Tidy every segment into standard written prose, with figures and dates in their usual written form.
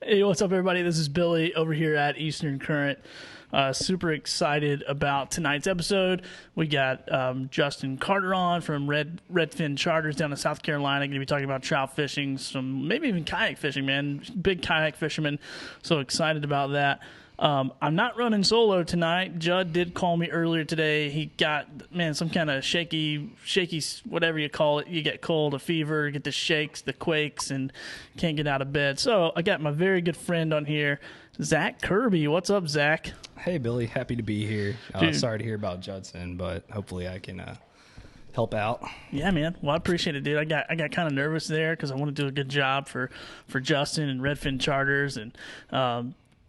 Hey, what's up, everybody? This is Billy over here at Eastern Current. Super excited about tonight's episode. We got Justin Carter on from Redfin Charters down in South Carolina. Going to be talking about trout fishing, some maybe even kayak fishing, man. Big kayak fisherman. So excited about that. I'm not running solo tonight. Judd did call me earlier today. He got, some kind of shaky, whatever you call it. You get cold, a fever, get the shakes, the quakes, and can't get out of bed. So I got my very good friend on here, Zach Kirby. What's up, Zach? Hey, Billy. Happy to be here. Sorry to hear about Judson, but hopefully I can help out. Yeah, man. Well, I appreciate it, dude. I got kind of nervous there because I want to do a good job for Justin and Redfin Charters, and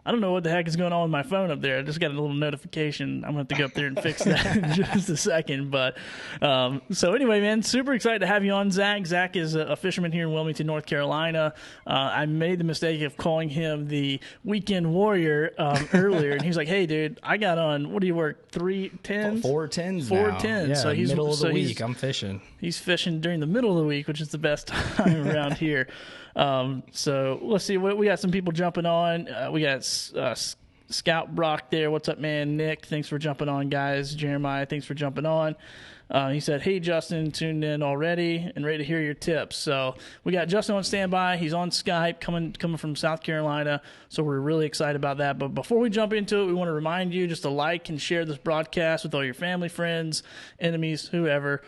I don't know what the heck is going on with my phone up there. I just got a little notification. I'm going to have to go up there and fix that in just a second. But so anyway, man, super excited to have you on, Zach. Zach is a fisherman here in Wilmington, North Carolina. I made the mistake of calling him the weekend warrior earlier. And he's like, hey, dude, I got on, what do you work, 3 10s? 4 10s 4 now. 10s. Yeah, so he's middle of the week. I'm fishing. He's fishing during the middle of the week, which is the best time around here. So let's see. We got some people jumping on. We got Scout Brock there. What's up, man? Nick, thanks for jumping on, guys. Jeremiah, thanks for jumping on. He said, hey, Justin, tuned in already and ready to hear your tips. So we got Justin on standby. He's on Skype coming from South Carolina. So we're really excited about that. But before we jump into it, we want to remind you just to like and share this broadcast with all your family, friends, enemies, whoever.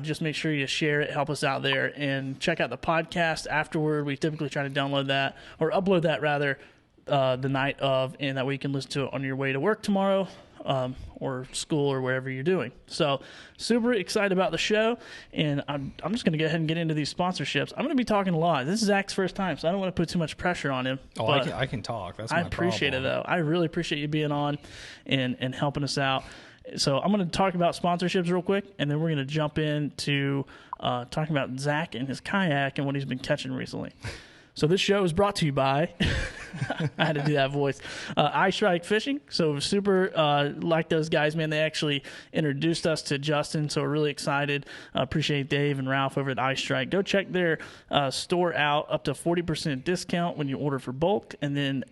Just make sure you share it, help us out there, and check out the podcast afterward. We typically try to download that, or upload that rather, the night of, and that way you can listen to it on your way to work tomorrow, or school, or wherever you're doing. So super excited about the show, and I'm just going to go ahead and get into these sponsorships. I'm going to be talking a lot. This is Zach's first time, so I don't want to put too much pressure on him. Oh, I can talk. That's my appreciate problem. it, though. I really appreciate you being on and helping us out. So I'm going to talk about sponsorships real quick, and then we're going to jump into talking about Zach and his kayak and what he's been catching recently. So this show is brought to you by, I had to do that voice, iStrike Fishing. So super like those guys, man. They actually introduced us to Justin, so we're really excited. Appreciate Dave and Ralph over at iStrike. Go check their store out, up to 40% discount when you order for bulk, and then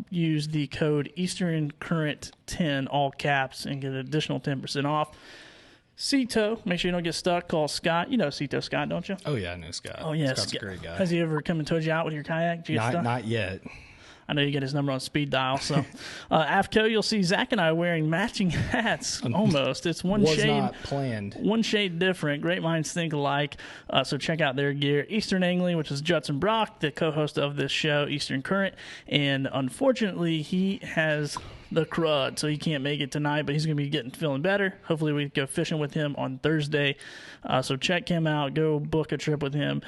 use the code Eastern Current 10, all caps, and get an additional 10% off. Cito, make sure you don't get stuck. Call Scott. You know Cito Scott, don't you? Oh, yeah, I know Scott. Oh, yeah. Scott's a great guy. Has he ever come and towed you out with your kayak? Not yet. I know you get his number on speed dial. So, AFCO, you'll see Zach and I wearing matching hats. Almost, it's one was shade. Not planned. One shade different. Great minds think alike. So check out their gear. Eastern Angling, which is Judson Brock, the co-host of this show, Eastern Current, and unfortunately, he has the crud, so he can't make it tonight. But he's going to be feeling better. Hopefully, we go fishing with him on Thursday. So check him out. Go book a trip with him.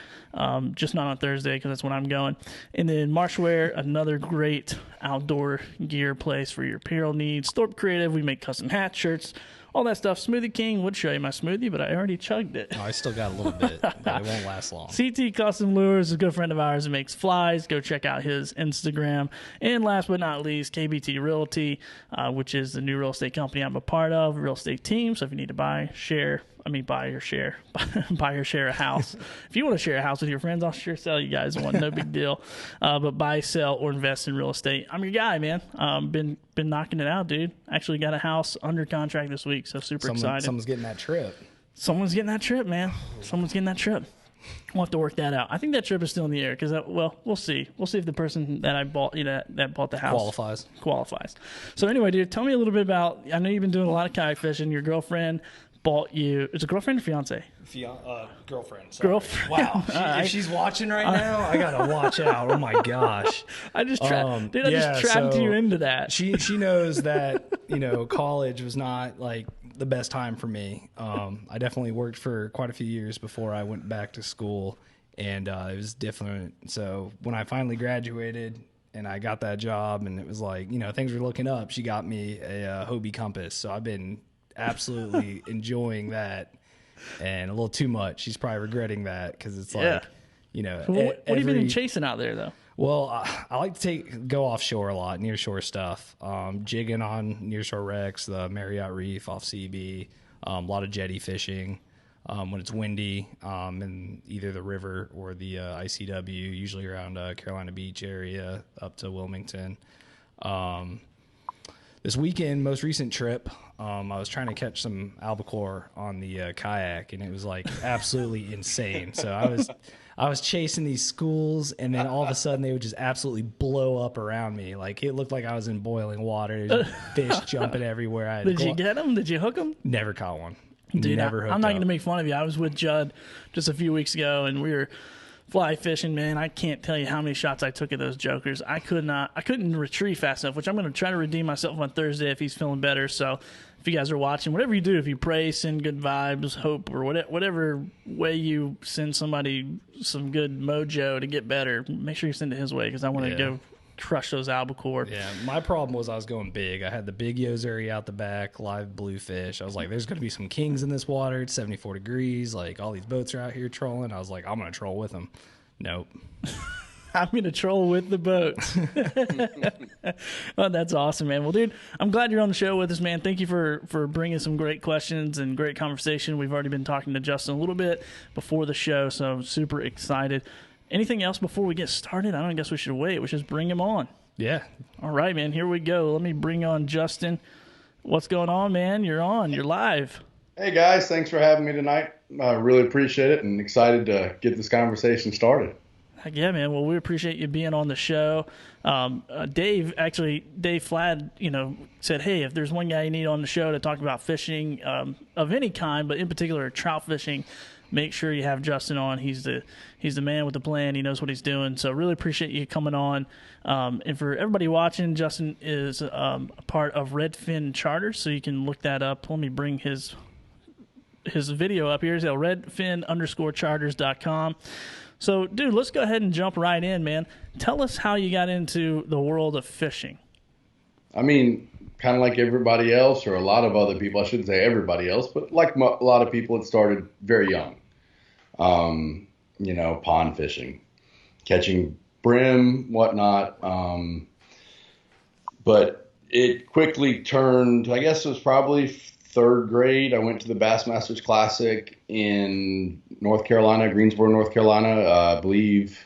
Just not on Thursday because that's when I'm going. And then Marshwear, another great outdoor gear place for your apparel needs. Thorpe Creative, we make custom hats, shirts, all that stuff. Smoothie King would show you my smoothie, but I already chugged it. Oh, I still got a little bit, but it won't last long. CT Custom Lures is a good friend of ours that makes flies. Go check out his Instagram. And last but not least, KBT Realty, which is the new real estate company I'm a part of, real estate team. So if you need to buy or share a house. If you want to share a house with your friends, I'll sure sell you guys one. No big deal. But buy, sell, or invest in real estate. I'm your guy, man. Been knocking it out, dude. Actually got a house under contract this week, so super excited. Someone's getting that trip. Someone's getting that trip, man. Someone's getting that trip. We'll have to work that out. I think that trip is still in the air because, we'll see. We'll see if the person that I bought, that bought the house qualifies. So anyway, dude, tell me a little bit about. I know you've been doing a lot of kayak fishing. Your girlfriend bought you. Is it girlfriend or fiance? Girlfriend. Sorry. Girlfriend. Wow. If she's watching right now, I gotta watch out. Oh my gosh. I just trapped you into that. She knows that college was not like the best time for me. I definitely worked for quite a few years before I went back to school, and it was different. So when I finally graduated and I got that job, and it was like things were looking up, she got me a Hobie compass. So I've been absolutely enjoying that, and a little too much. She's probably regretting that because it's like, what have you been chasing out there though? Well, I like to go offshore a lot, near shore stuff, jigging on near shore wrecks, the Marriott Reef off CB, a lot of jetty fishing, when it's windy, in either the river or the ICW, usually around Carolina Beach area up to Wilmington. This weekend, most recent trip, I was trying to catch some albacore on the kayak, and it was like absolutely insane. So I was chasing these schools, and then all of a sudden they would just absolutely blow up around me. Like it looked like I was in boiling water. There's fish jumping everywhere. Did you get them? Did you hook them? Never caught one. Dude, Never hooked I'm not up. going to make fun of you. I was with Judd just a few weeks ago, and we were fly fishing, man. I can't tell you how many shots I took at those jokers. I couldn't retrieve fast enough, which I'm going to try to redeem myself on Thursday if he's feeling better. So if you guys are watching, whatever you do, if you pray, send good vibes, hope, or whatever way you send somebody some good mojo to get better, make sure you send it his way, because I want to go crush those albacore. Yeah, my problem was I was going big. I had the big Yozuri out the back, live bluefish. I was like, there's going to be some kings in this water. It's 74 degrees. Like, all these boats are out here trolling. I was like, I'm going to troll with them. Nope. I'm going to troll with the boats. Well, that's awesome, man. Well, dude, I'm glad you're on the show with us, man. Thank you for bringing some great questions and great conversation. We've already been talking to Justin a little bit before the show, so I'm super excited. Anything else before we get started? I don't guess we should wait. We should just bring him on. Yeah. All right, man. Here we go. Let me bring on Justin. What's going on, man? You're on. You're live. Hey, guys. Thanks for having me tonight. I really appreciate it and excited to get this conversation started. Heck yeah, man. Well, we appreciate you being on the show. Dave Flad, said, hey, if there's one guy you need on the show to talk about fishing of any kind, but in particular trout fishing, make sure you have Justin on. He's the man with the plan. He knows what he's doing. So really appreciate you coming on. And for everybody watching, Justin is a part of Redfin Charters, so you can look that up. Let me bring his video up here. It's redfin_charters.com. So, dude, let's go ahead and jump right in, man. Tell us how you got into the world of fishing. I mean, kind of like everybody else, or a lot of other people. I shouldn't say everybody else, but like a lot of people, it started very young. Pond fishing, catching brim, whatnot. But it quickly turned, I guess it was probably third grade. I went to the Bassmasters Classic in North Carolina, Greensboro, North Carolina. I believe,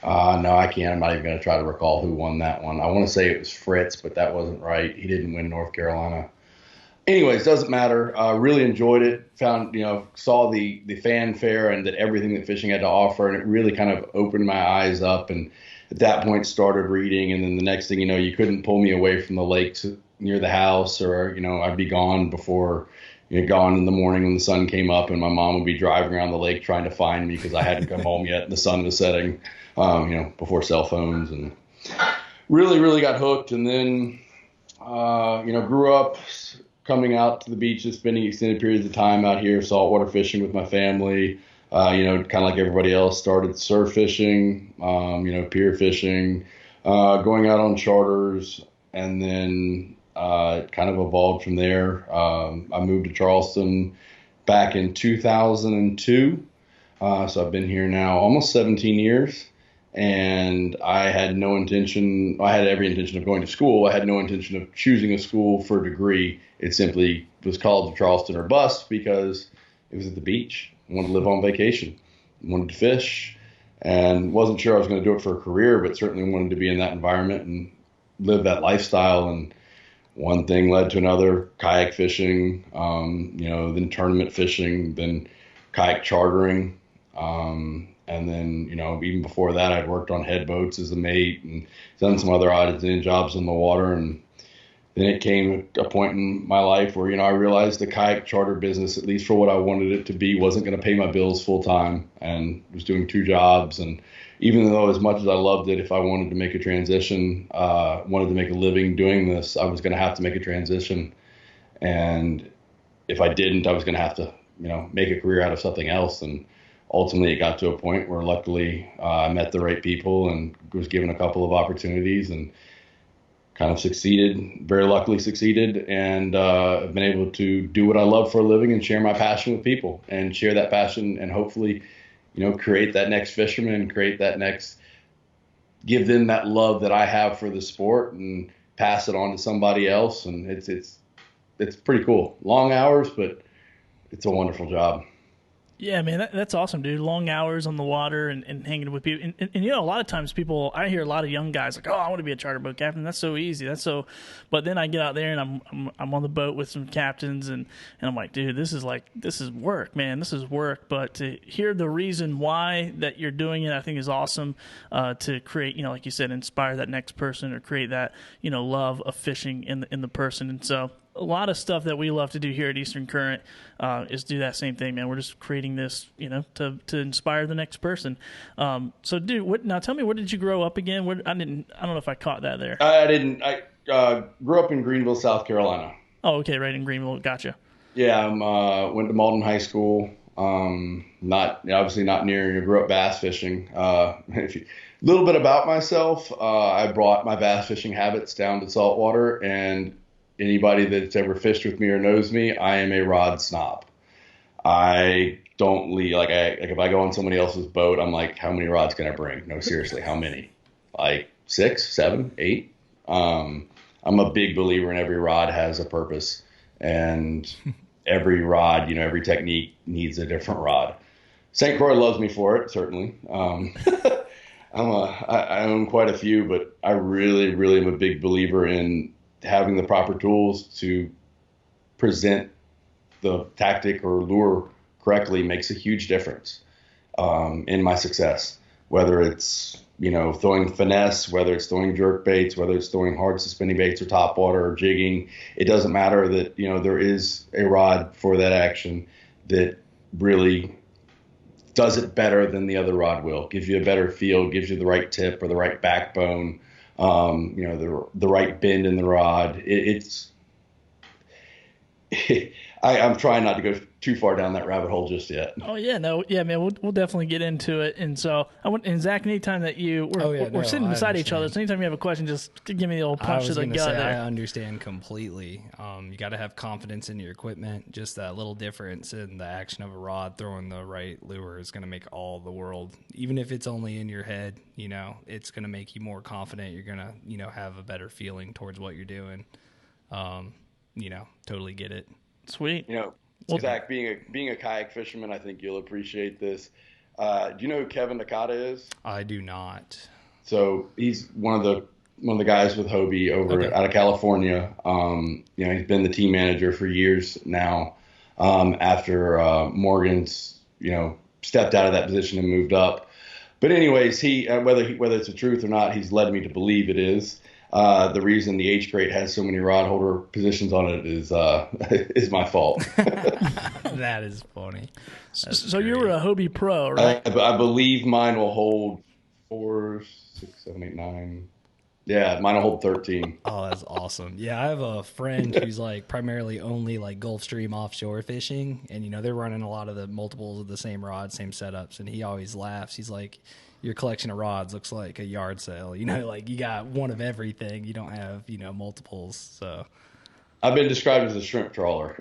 no, I can't. I'm not even going to try to recall who won that one. I want to say it was Fritz, but that wasn't right. He didn't win North Carolina. Anyways, doesn't matter. Really enjoyed it. Saw the fanfare and that everything that fishing had to offer, and it really kind of opened my eyes up. And at that point, started reading. And then the next thing you know, you couldn't pull me away from the lakes near the house, or I'd be gone before. Gone in the morning when the sun came up, and my mom would be driving around the lake trying to find me because I hadn't come home yet and the sun was setting. Before cell phones, and really, really got hooked. And then, grew up coming out to the beaches, spending extended periods of time out here, saltwater fishing with my family. Kind of like everybody else, started surf fishing, pier fishing, going out on charters, and then it kind of evolved from there. I moved to Charleston back in 2002. So I've been here now almost 17 years, and I had every intention of going to school. I had no intention of choosing a school for a degree. It simply was called to Charleston or bust because it was at the beach. I wanted to live on vacation, wanted to fish, and wasn't sure I was going to do it for a career, but certainly wanted to be in that environment and live that lifestyle. And one thing led to another: kayak fishing, then tournament fishing, then kayak chartering. And then, even before that, I'd worked on head boats as a mate and done some other odds and jobs in the water. And then it came a point in my life where, I realized the kayak charter business, at least for what I wanted it to be, wasn't going to pay my bills full time, and was doing two jobs. And even though as much as I loved it, if I wanted to make a transition, wanted to make a living doing this, I was going to have to make a transition. And if I didn't, I was going to have to, make a career out of something else. And ultimately, it got to a point where luckily I met the right people and was given a couple of opportunities and kind of very luckily succeeded, and I've been able to do what I love for a living and share my passion with people, and share that passion and hopefully, create that next fisherman, give them that love that I have for the sport and pass it on to somebody else. And it's pretty cool. Long hours, but it's a wonderful job. Yeah, man, that's awesome, dude. Long hours on the water and hanging with people. And, you know, a lot of times I hear a lot of young guys like, oh, I want to be a charter boat captain. That's so easy. But then I get out there and I'm on the boat with some captains and I'm like, dude, this is work, man. This is work. But to hear the reason why that you're doing it, I think is awesome, to create, you know, like you said, inspire that next person or create that, you know, love of fishing in the person. And so, a lot of stuff that we love to do here at Eastern Current is do that same thing, man. We're just creating this, you know, to inspire the next person. So, dude, now tell me, where did you grow up again? I don't know if I caught that there. I didn't. I grew up in Greenville, South Carolina. Oh, okay, right in Greenville. Gotcha. Yeah, went to Malden High School. Obviously not near. Grew up bass fishing. A little bit about myself. I brought my bass fishing habits down to saltwater, and anybody that's ever fished with me or knows me, I am a rod snob. I don't leave, like if I go on somebody else's boat, I'm like, how many rods can I bring? No, seriously, how many? Like 6, 7, 8? I'm a big believer in every rod has a purpose, and every rod, you know, every technique needs a different rod. St. Croix loves me for it, certainly. I own quite a few, but I really, really am a big believer in having the proper tools to present the tactic or lure correctly makes a huge difference in my success. Whether it's, you know, throwing finesse, whether it's throwing jerk baits, whether it's throwing hard suspending baits or topwater or jigging, it doesn't matter that, you know, there is a rod for that action that really does it better than the other rod will. Gives you a better feel, gives you the right tip or the right backbone. You know, the right bend in the rod. I'm trying not to go too far down that rabbit hole just yet. Oh yeah, no, yeah, man, we'll definitely get into it. And so and Zach, anytime that we're sitting beside each other, so anytime you have a question, just give me the old punch to the gut. I understand completely. You got to have confidence in your equipment. Just that little difference in the action of a rod throwing the right lure is going to make all the world. Even if it's only in your head, you know, it's going to make you more confident. You're going to, you know, have a better feeling towards what you're doing. You know, totally get it. Sweet. You know, Zach, being a kayak fisherman, I think you'll appreciate this. Do you know who Kevin Nakata is? I do not. So he's one of the guys with Hobie out of California. You know, he's been the team manager for years now. After Morgan's, you know, stepped out of that position and moved up. But anyways, he whether it's the truth or not, he's led me to believe it is. The reason the H crate has so many rod holder positions on it is my fault. That is funny. So you were a Hobie Pro, right? I believe mine will hold 4, 6, 7, 8, 9. Yeah, mine will hold 13. Oh, that's awesome. Yeah, I have a friend who's like primarily only like Gulfstream offshore fishing, and you know they're running a lot of the multiples of the same rods, same setups, and he always laughs. He's like, your collection of rods looks like a yard sale. You know, like you got one of everything. You don't have, you know, multiples. So I've been described as a shrimp trawler.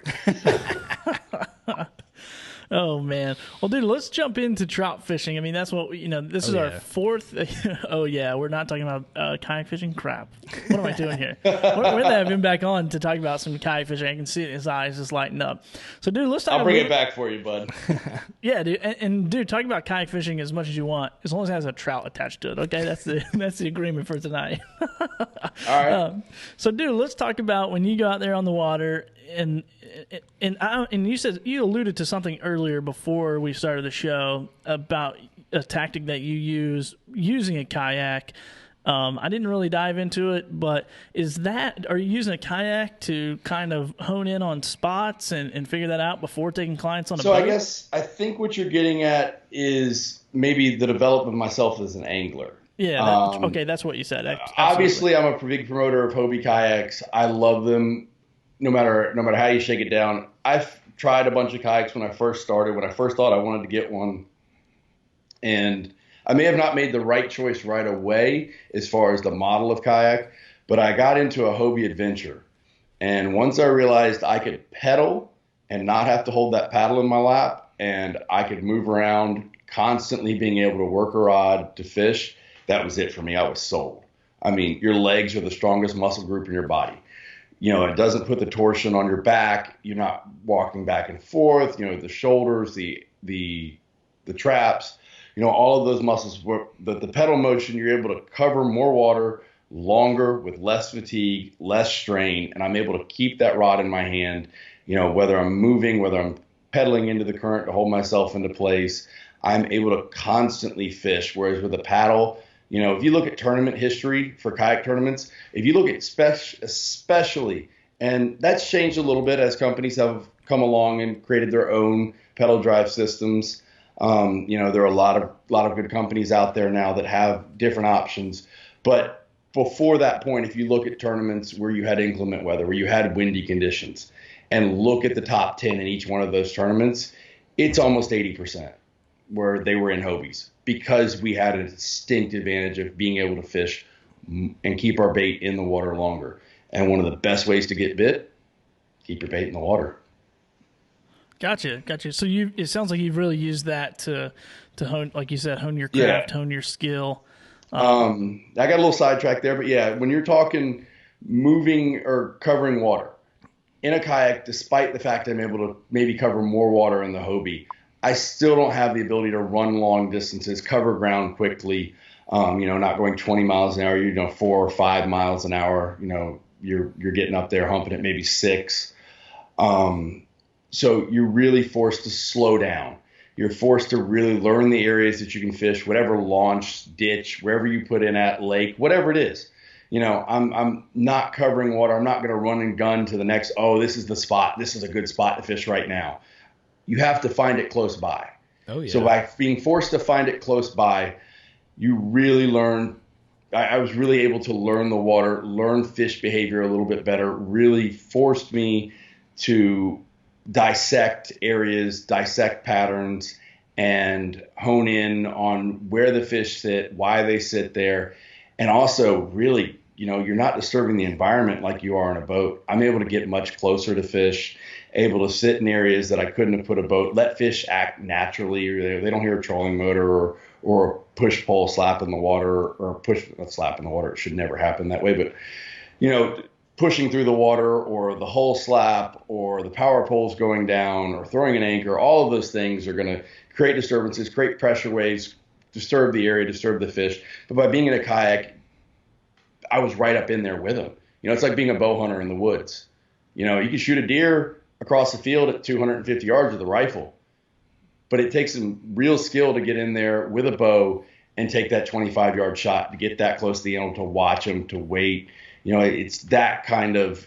Oh man. Well, dude, let's jump into trout fishing. I mean, that's what, you know, this is our fourth. Oh yeah. We're not talking about kayak fishing. Crap. What am I doing here? We're going to have him back on to talk about some kayak fishing. I can see it in his eyes just lighting up. So dude, let's talk I'll bring it back for you, bud. Yeah, dude. And dude, talk about kayak fishing as much as you want, as long as it has a trout attached to it. Okay. That's the agreement for tonight. All right. So dude, let's talk about when you go out there on the water and you alluded to something earlier before we started the show about a tactic that you use using a kayak. I didn't really dive into it, but are you using a kayak to kind of hone in on spots and figure that out before taking clients on a boat? So I think what you're getting at is maybe the development of myself as an angler. Yeah. Okay. That's what you said. Absolutely. Obviously, I'm a big promoter of Hobie kayaks. I love them. No matter how you shake it down. I've tried a bunch of kayaks when I first started, when I first thought I wanted to get one. And I may have not made the right choice right away as far as the model of kayak, but I got into a Hobie Adventure. And once I realized I could pedal and not have to hold that paddle in my lap, and I could move around constantly being able to work a rod to fish, that was it for me. I was sold. I mean, your legs are the strongest muscle group in your body. It doesn't put the torsion on your back. You're not walking back and forth. The shoulders, the traps, all of those muscles. The pedal motion, you're able to cover more water longer with less fatigue, less strain, and I'm able to keep that rod in my hand. Whether I'm moving, whether I'm pedaling into the current to hold myself into place, I'm able to constantly fish. Whereas with a paddle, if you look at tournament history for kayak tournaments, if you look at especially, and that's changed a little bit as companies have come along and created their own pedal drive systems. There are a lot of good companies out there now that have different options. But before that point, if you look at tournaments where you had inclement weather, where you had windy conditions, and look at the top 10 in each one of those tournaments, it's almost 80% where they were in Hobies, because we had a distinct advantage of being able to fish and keep our bait in the water longer. And one of the best ways to get bit, keep your bait in the water. Gotcha. So it sounds like you've really used that to hone, like you said, hone your craft, hone your skill. I got a little sidetracked there, but yeah, when you're talking moving or covering water in a kayak, despite the fact I'm able to maybe cover more water in the Hobie, I still don't have the ability to run long distances, cover ground quickly. Not going 20 miles an hour, 4 or 5 miles an hour. You're getting up there humping at maybe 6. So you're really forced to slow down. You're forced to really learn the areas that you can fish, whatever launch, ditch, wherever you put in at lake, whatever it is. I'm not covering water. I'm not going to run and gun to the next, this is the spot. This is a good spot to fish right now. You have to find it close by. Oh, yeah. So by being forced to find it close by, you really learn. I was really able to learn the water, learn fish behavior a little bit better, really forced me to dissect areas, dissect patterns, and hone in on where the fish sit, why they sit there. And also really, you're not disturbing the environment like you are in a boat. I'm able to get much closer to fish, able to sit in areas that I couldn't have put a boat, let fish act naturally. Or they don't hear a trolling motor or a push pole slap in the water, or a slap in the water. It should never happen that way. But, pushing through the water, or the hull slap, or the power poles going down, or throwing an anchor, all of those things are going to create disturbances, create pressure waves, disturb the area, disturb the fish. But by being in a kayak, I was right up in there with them. It's like being a bow hunter in the woods. You can shoot a deer across the field at 250 yards with a rifle, but it takes some real skill to get in there with a bow and take that 25-yard shot, to get that close to the animal, to watch them, to wait. It's that kind of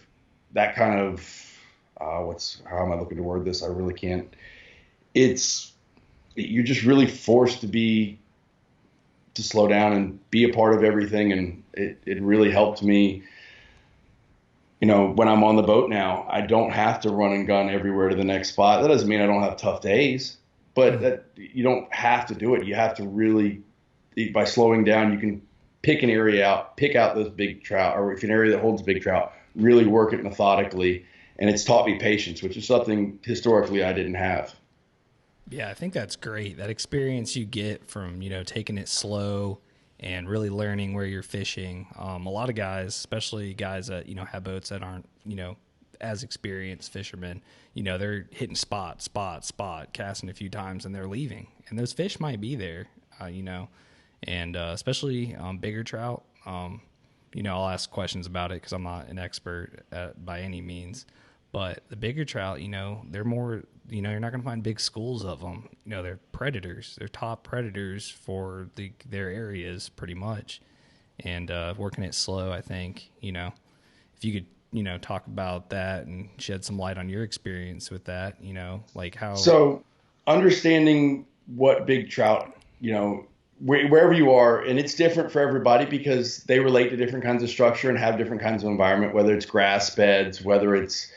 how am I looking to word this? I really can't. You're just really forced to slow down and be a part of everything. And it really helped me. When I'm on the boat now, I don't have to run and gun everywhere to the next spot. That doesn't mean I don't have tough days, but you don't have to do it. You have to really, by slowing down, you can pick an area out, pick out those big trout, or if an area that holds big trout, really work it methodically. And it's taught me patience, which is something historically I didn't have. Yeah, I think that's great. That experience you get from, taking it slow and really learning where you're fishing. A lot of guys, especially guys that, have boats that aren't, as experienced fishermen, they're hitting spot, casting a few times, and they're leaving. And those fish might be there, and especially bigger trout. I'll ask questions about it because I'm not an expert by any means. But the bigger trout, they're more, you're not going to find big schools of them. They're predators. They're top predators for their areas pretty much. And working it slow, I think, if you could, talk about that and shed some light on your experience with that, like how. So understanding what big trout, wherever you are, and it's different for everybody because they relate to different kinds of structure and have different kinds of environment, whether it's grass beds, whether it's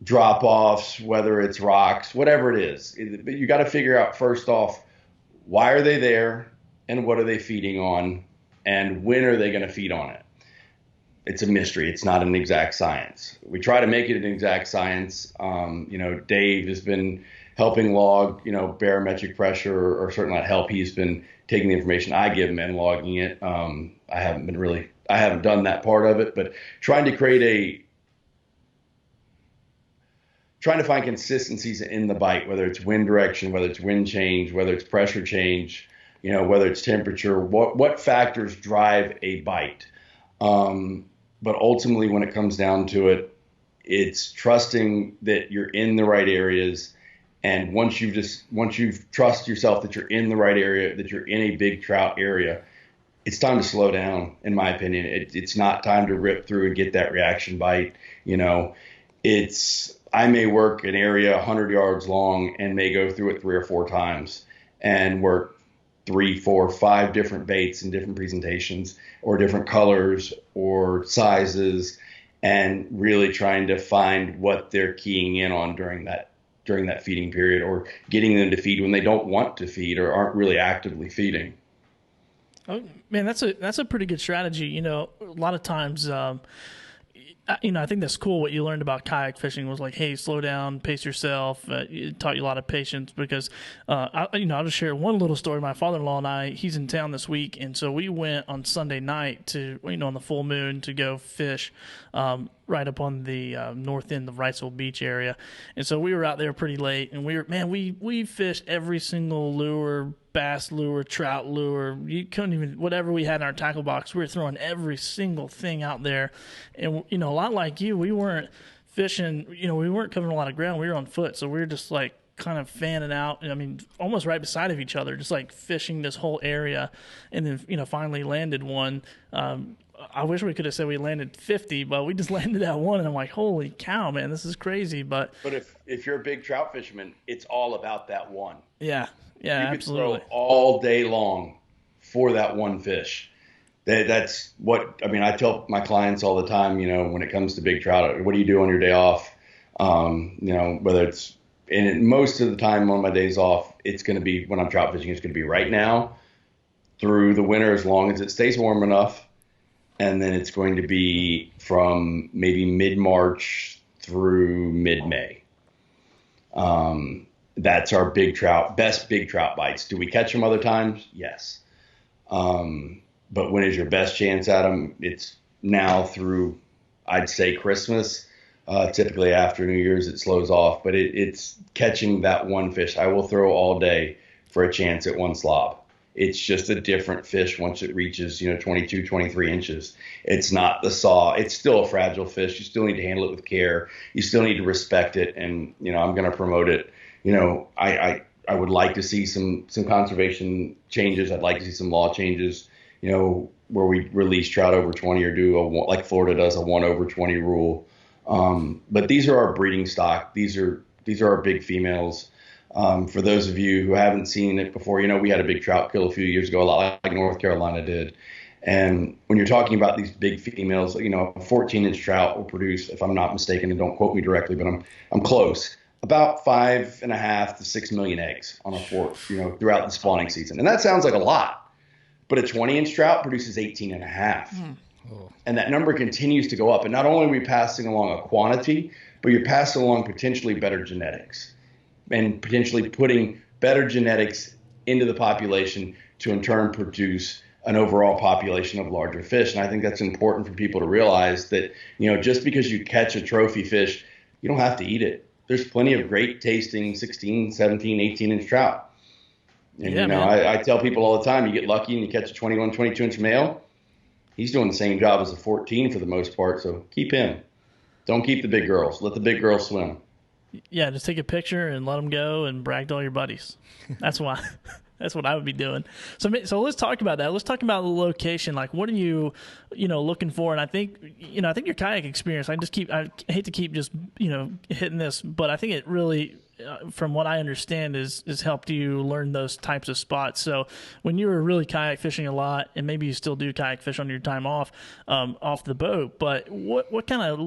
drop-offs, whether it's rocks, whatever it is. But you got to figure out first off, why are they there and what are they feeding on and when are they going to feed on it? It's a mystery. It's not an exact science. We try to make it an exact science. Dave has been helping log, barometric pressure, or certainly not help. He's been taking the information I give him and logging it. I haven't done that part of it, but trying to create trying to find consistencies in the bite, whether it's wind direction, whether it's wind change, whether it's pressure change, whether it's temperature, what factors drive a bite. But ultimately, when it comes down to it, it's trusting that you're in the right areas. And once you've trust yourself that you're in the right area, that you're in a big trout area, it's time to slow down, in my opinion. It's not time to rip through and get that reaction bite. I may work an area 100 yards long and may go through it 3 or 4 times and work 3, 4, 5 different baits and different presentations or different colors or sizes, and really trying to find what they're keying in on during that feeding period, or getting them to feed when they don't want to feed or aren't really actively feeding. Oh, man, that's a pretty good strategy. A lot of times, I think that's cool. What you learned about kayak fishing was like, hey, slow down, pace yourself. It taught you a lot of patience because, I'll just share one little story. My father-in-law and I, he's in town this week, and so we went on Sunday night to, on the full moon to go fish right up on the north end of Wrightsville Beach area. And so we were out there pretty late, and we fished every single lure, bass lure, trout lure. You couldn't even, whatever we had in our tackle box, we were throwing every single thing out there. And, a lot like you, we weren't fishing, we weren't covering a lot of ground. We were on foot. So we were just like kind of fanning out. Almost right beside of each other, just like fishing this whole area. And then, finally landed one. I wish we could have said we landed 50, but we just landed that one. And I'm like, holy cow, man, this is crazy. But if you're a big trout fisherman, it's all about that one. Yeah. Yeah, you absolutely. could throw all day long for that one fish. That's what I tell my clients all the time. When it comes to big trout, what do you do on your day off? Whether it's, and most of the time on my days off, it's going to be when I'm trout fishing. It's going to be right now through the winter, as long as it stays warm enough, and then it's going to be from maybe mid-March through mid-May. That's our best big trout bites. Do we catch them other times? Yes. But when is your best chance at them? It's now through, I'd say, Christmas. Typically after New Year's, it slows off. But it's catching that one fish. I will throw all day for a chance at one slob. It's just a different fish once it reaches, 22, 23 inches. It's not the saw. It's still a fragile fish. You still need to handle it with care. You still need to respect it. And, I'm going to promote it. I would like to see some conservation changes. I'd like to see some law changes, where we release trout over 20 or do like Florida does, a 1 over 20 rule. But these are our breeding stock. These are our big females. For those of you who haven't seen it before, we had a big trout kill a few years ago, a lot like North Carolina did. And when you're talking about these big females, a 14-inch trout will produce, if I'm not mistaken, and don't quote me directly, but I'm close, about 5.5 to 6 million eggs on a fork, throughout the spawning season. And that sounds like a lot, but a 20-inch trout produces 18.5. And that number continues to go up. And not only are we passing along a quantity, but you're passing along potentially better genetics and potentially putting better genetics into the population to in turn produce an overall population of larger fish. And I think that's important for people to realize that, just because you catch a trophy fish, you don't have to eat it. There's plenty of great tasting 16, 17, 18-inch trout. And, I tell people all the time, you get lucky and you catch a 21, 22-inch male. He's doing the same job as a 14 for the most part, so keep him. Don't keep the big girls. Let the big girls swim. Yeah, just take a picture and let them go and brag to all your buddies. That's why. That's what I would be doing. So let's talk about that. Let's talk about the location. Like, what are you, looking for? And I think your kayak experience, I hate to keep just, hitting this, but I think it really, from what I understand, is helped you learn those types of spots. So when you were really kayak fishing a lot, and maybe you still do kayak fish on your time off the boat, but what kind of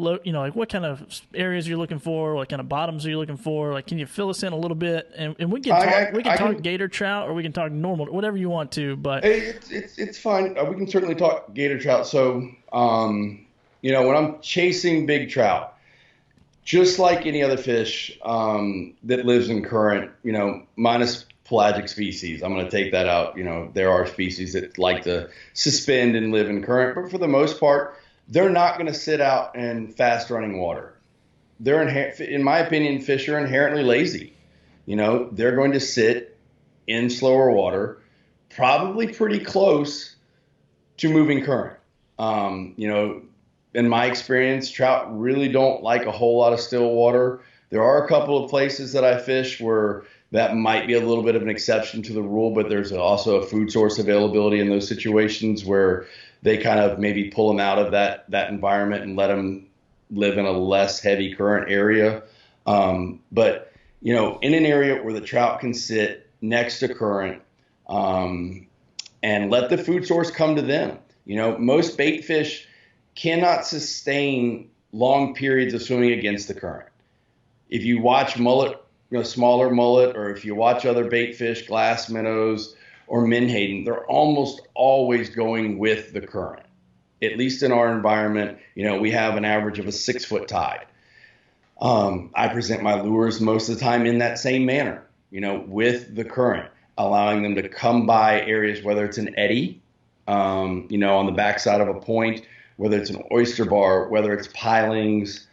what kind of areas you're looking for? What kind of bottoms are you looking for? Like, can you fill us in a little bit? And we can talk gator trout, or we can talk normal, whatever you want to. But it's fine. We can certainly talk gator trout. So when I'm chasing big trout, just like any other fish that lives in current, minus pelagic species, I'm going to take that out. There are species that like to suspend and live in current, but for the most part, they're not going to sit out in fast running water. in my opinion, fish are inherently lazy. They're going to sit in slower water, probably pretty close to moving current. In my experience, trout really don't like a whole lot of still water. There are a couple of places that I fish where that might be a little bit of an exception to the rule, but there's also a food source availability in those situations where they kind of maybe pull them out of that environment and let them live in a less heavy current area. But in an area where the trout can sit next to current, and let the food source come to them. Most bait fish cannot sustain long periods of swimming against the current. If you watch mullet, smaller mullet, or if you watch other bait fish, glass minnows or menhaden, they're almost always going with the current. At least in our environment, we have an average of a 6-foot tide. I present my lures most of the time in that same manner, with the current, allowing them to come by areas, whether it's an eddy, on the backside of a point, whether it's an oyster bar, whether it's pilings,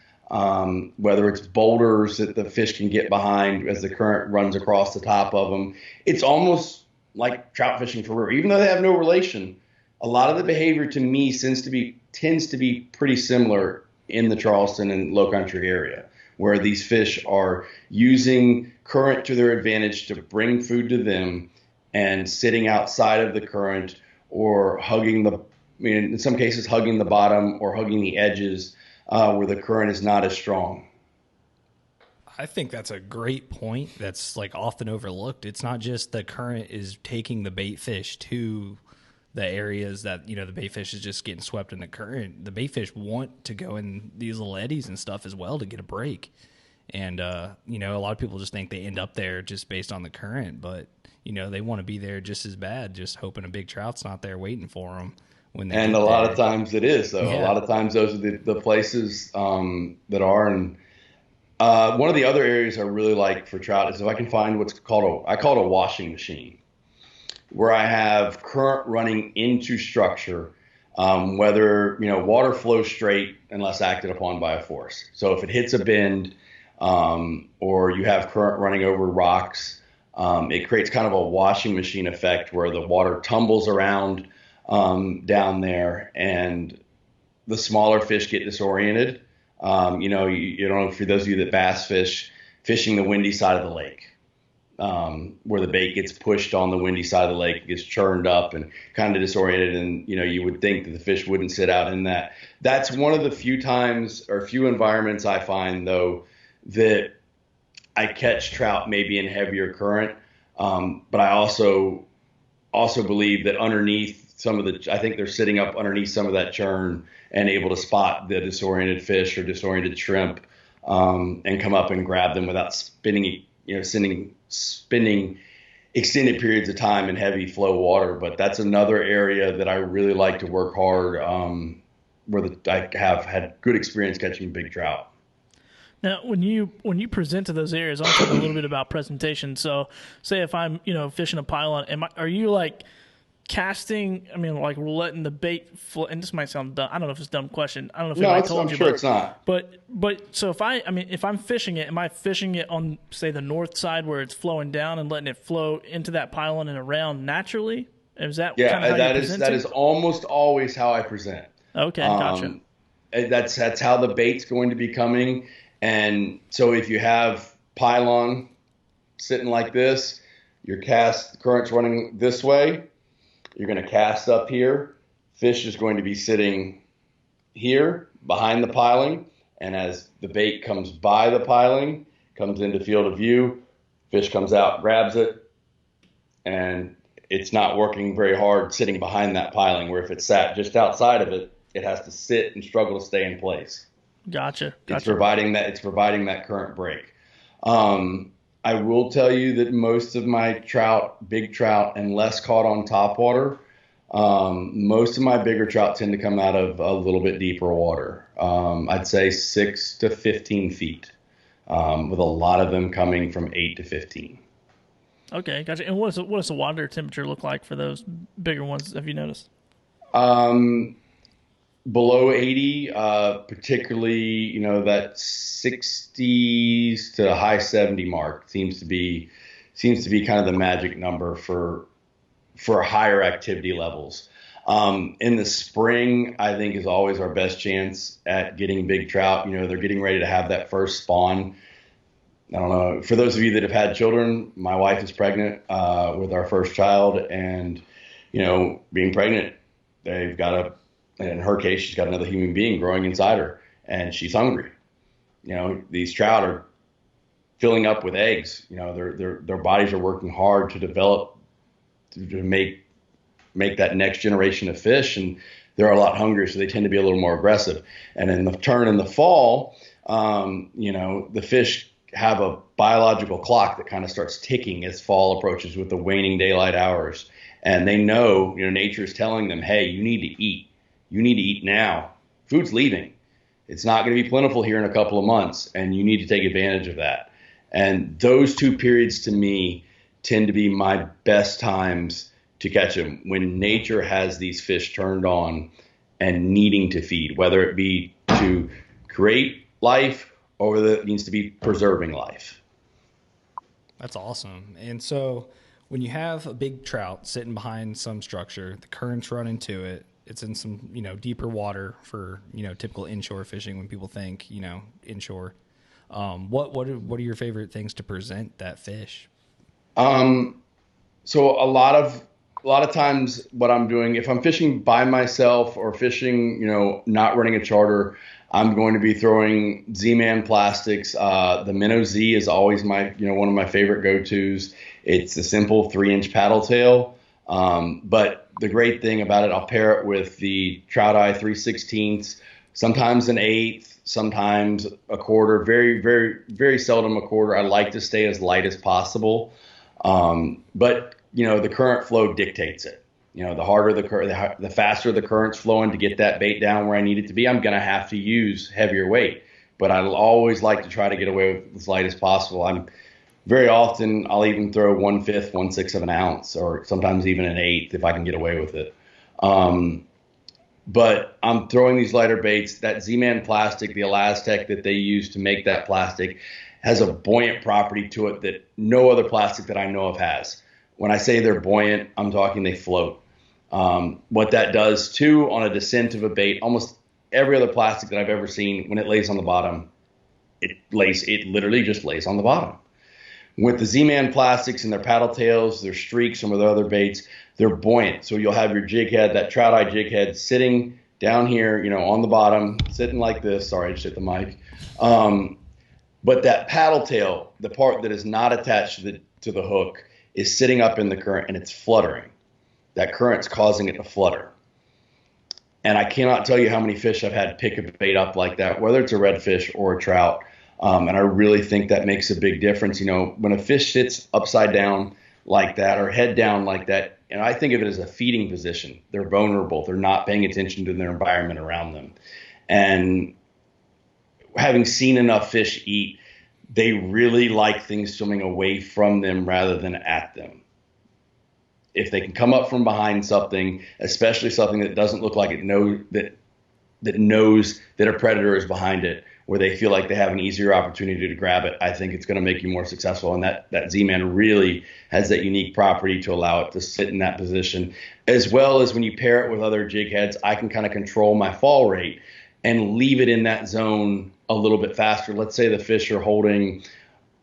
whether it's boulders that the fish can get behind as the current runs across the top of them. It's almost like trout fishing for river. Even though they have no relation, a lot of the behavior to me tends to be pretty similar in the Charleston and Low Country area, where these fish are using current to their advantage to bring food to them and sitting outside of the current or in some cases hugging the bottom or hugging the edges where the current is not as strong. I think that's a great point that's like often overlooked. It's not just the current is taking the bait fish to the areas that, the bait fish is just getting swept in the current. The bait fish want to go in these little eddies and stuff as well to get a break. And, a lot of people just think they end up there just based on the current, but, they want to be there just as bad, just hoping a big trout's not there waiting for them. And a lot of times it is, though. Yeah. A lot of times those are the places that are. And one of the other areas I really like for trout is if I can find I call it a washing machine, where I have current running into structure, whether, water flows straight unless acted upon by a force. So if it hits a bend or you have current running over rocks, it creates kind of a washing machine effect where the water tumbles around down there and the smaller fish get disoriented. You don't know, for those of you that bass fish, fishing the windy side of the lake, where the bait gets pushed on the windy side of the lake, gets churned up and kind of disoriented. And, you would think that the fish wouldn't sit out in that. That's one of the few environments I find, though, that I catch trout maybe in heavier current. But I also believe that underneath I think they're sitting up underneath some of that churn and able to spot the disoriented fish or disoriented shrimp, and come up and grab them without spinning extended periods of time in heavy flow water. But that's another area that I really like to work hard, where I have had good experience catching big trout. Now, when you present to those areas, I'll talk a little bit about presentation. So, say if I'm fishing a pylon, are you like casting? Like letting the bait flow? And this might sound dumb. I don't know if it's a dumb question. I don't know if anybody told you. I'm sure it's not. But so if I'm fishing it, am I fishing it on, say, the north side where it's flowing down and letting it flow into that pylon and around naturally? Is that kind of how you present it? That is almost always how I present. Okay, gotcha. That's how the bait's going to be coming. And so if you have pylon sitting like this, your current's running this way, you're going to cast up here. Fish is going to be sitting here behind the piling. And as the bait comes by the piling, comes into field of view, fish comes out, grabs it, and it's not working very hard sitting behind that piling, where if it's sat just outside of it, it has to sit and struggle to stay in place. Gotcha. It's providing that current break. I will tell you that most of my trout, big trout, unless caught on topwater, most of my bigger trout tend to come out of a little bit deeper water. I'd say 6 to 15 feet, with a lot of them coming from 8 to 15. Okay, gotcha. And what does the water temperature look like for those bigger ones? Have you noticed? below 80, particularly, that 60s to high 70 mark seems to be kind of the magic number for higher activity levels. In the spring, I think is always our best chance at getting big trout. They're getting ready to have that first spawn. I don't know. For those of you that have had children, my wife is pregnant with our first child, and being pregnant, they've got in her case, she's got another human being growing inside her, and she's hungry. These trout are filling up with eggs. Their bodies are working hard to develop to make that next generation of fish, and they're a lot hungrier, so they tend to be a little more aggressive. And in the fall, the fish have a biological clock that kind of starts ticking as fall approaches with the waning daylight hours. And they know, nature is telling them, hey, you need to eat. You need to eat now. Food's leaving. It's not going to be plentiful here in a couple of months, and you need to take advantage of that. And those two periods to me tend to be my best times to catch them, when nature has these fish turned on and needing to feed, whether it be to create life or whether it means to be preserving life. That's awesome. And so when you have a big trout sitting behind some structure, the currents run into it, it's in some, deeper water for, typical inshore fishing when people think, inshore. What are your favorite things to present that fish? So a lot of times what I'm doing, if I'm fishing by myself or fishing, not running a charter, I'm going to be throwing Z-Man plastics. The Minnow Z is always my, one of my favorite go-tos. It's a simple 3-inch paddle tail. But the great thing about it, I'll pair it with the Trout Eye 3/16, sometimes an 1/8, sometimes a quarter, very, very, very seldom a quarter. I like to stay as light as possible. But the current flow dictates it. The harder the faster the current's flowing to get that bait down where I need it to be, I'm going to have to use heavier weight. But I'll always like to try to get away with as light as possible. Very often I'll even throw 1/5, 1/6 of an ounce, or sometimes even an 1/8 if I can get away with it. But I'm throwing these lighter baits. That Z-Man plastic, the Elastec that they use to make that plastic, has a buoyant property to it that no other plastic that I know of has. When I say they're buoyant, I'm talking they float. What that does too on a descent of a bait, almost every other plastic that I've ever seen, when it lays on the bottom, it literally just lays on the bottom. With the Z-Man plastics and their paddle tails, their streaks, some of the other baits, they're buoyant. So you'll have your jig head, that Trout Eye jig head, sitting down here, on the bottom, sitting like this. Sorry, I just hit the mic. But that paddle tail, the part that is not attached to the hook, is sitting up in the current, and it's fluttering. That current's causing it to flutter. And I cannot tell you how many fish I've had pick a bait up like that, whether it's a redfish or a trout. And I really think that makes a big difference. When a fish sits upside down like that or head down like that, and I think of it as a feeding position. They're vulnerable. They're not paying attention to their environment around them. And having seen enough fish eat, they really like things swimming away from them rather than at them. If they can come up from behind something, especially something that doesn't look like it knows that a predator is behind it, where they feel like they have an easier opportunity to grab it, I think it's going to make you more successful. And that Z-Man really has that unique property to allow it to sit in that position. As well as when you pair it with other jig heads, I can kind of control my fall rate and leave it in that zone a little bit faster. Let's say the fish are holding,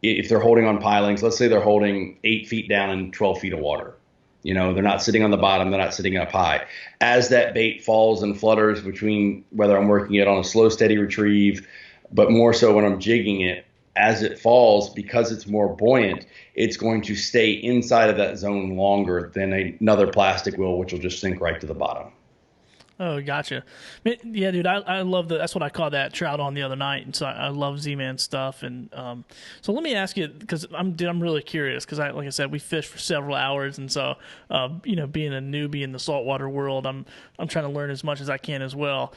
if they're holding on pilings, let's say they're holding 8 feet down in 12 feet of water. They're not sitting on the bottom, they're not sitting up high. As that bait falls and flutters between whether I'm working it on a slow, steady retrieve, but more so when I'm jigging it, as it falls, because it's more buoyant, it's going to stay inside of that zone longer than another plastic will, which will just sink right to the bottom. Oh, gotcha. Yeah, dude, I love that's what I caught that trout on the other night, and so I love Z-Man stuff. And so let me ask you, because I'm really curious, because like I said, we fished for several hours, and so being a newbie in the saltwater world, I'm trying to learn as much as I can as well.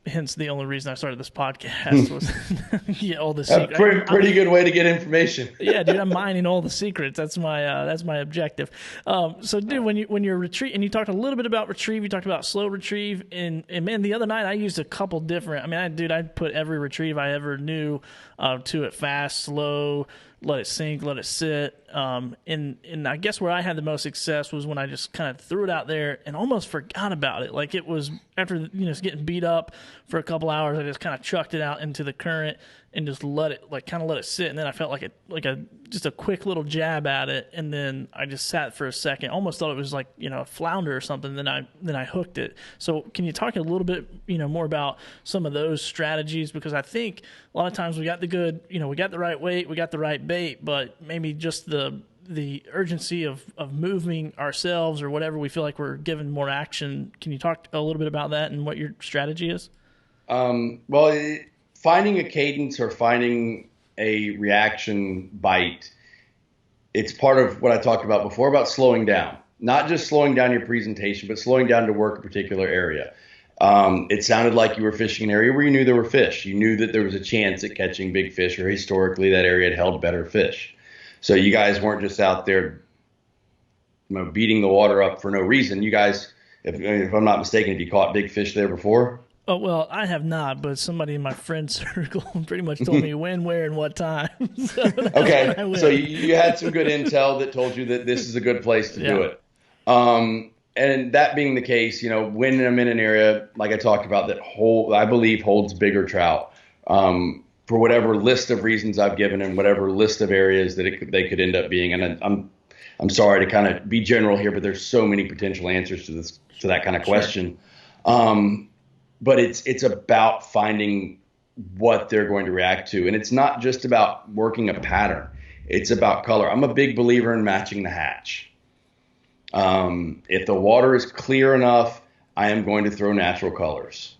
hence the only reason I started this podcast was yeah, all the secrets. Pretty good way to get information. Yeah, dude, I'm mining all the secrets. That's my objective. So, dude, when you're retrieve, and you talked a little bit about retrieve, you talked about slow retrieve, and man, the other night I used a couple different. I mean, I put every retrieve I ever knew to it: fast, slow, let it sink, let it sit. And I guess where I had the most success was when I just kind of threw it out there and almost forgot about it. Like it was after it's getting beat up for a couple hours, I just kind of chucked it out into the current and just let it sit. And then I felt like just a quick little jab at it, and then I just sat for a second. Almost thought it was like a flounder or something. Then I hooked it. So can you talk a little bit more about some of those strategies? Because I think a lot of times we got the good, we got the right weight, we got the right bait, but maybe just the urgency of moving ourselves or whatever, we feel like we're given more action. Can you talk a little bit about that and what your strategy is? Well, finding a cadence or finding a reaction bite, it's part of what I talked about before about slowing down. Not just slowing down your presentation, but slowing down to work a particular area. It sounded like you were fishing an area where you knew there were fish. You knew that there was a chance at catching big fish, or historically that area had held better fish. So you guys weren't just out there beating the water up for no reason. You guys, if I'm not mistaken, have you caught big fish there before? Oh, well, I have not, but somebody in my friend circle pretty much told me when, where, and what time. Okay, so you had some good intel that told you that this is a good place to do it. And that being the case, when I'm in an area, like I talked about, that I believe holds bigger trout, for whatever list of reasons I've given and whatever list of areas that they could end up being. And I'm sorry to kind of be general here, but there's so many potential answers to that kind of question. But it's about finding what they're going to react to. And it's not just about working a pattern. It's about color. I'm a big believer in matching the hatch. If the water is clear enough, I am going to throw natural colors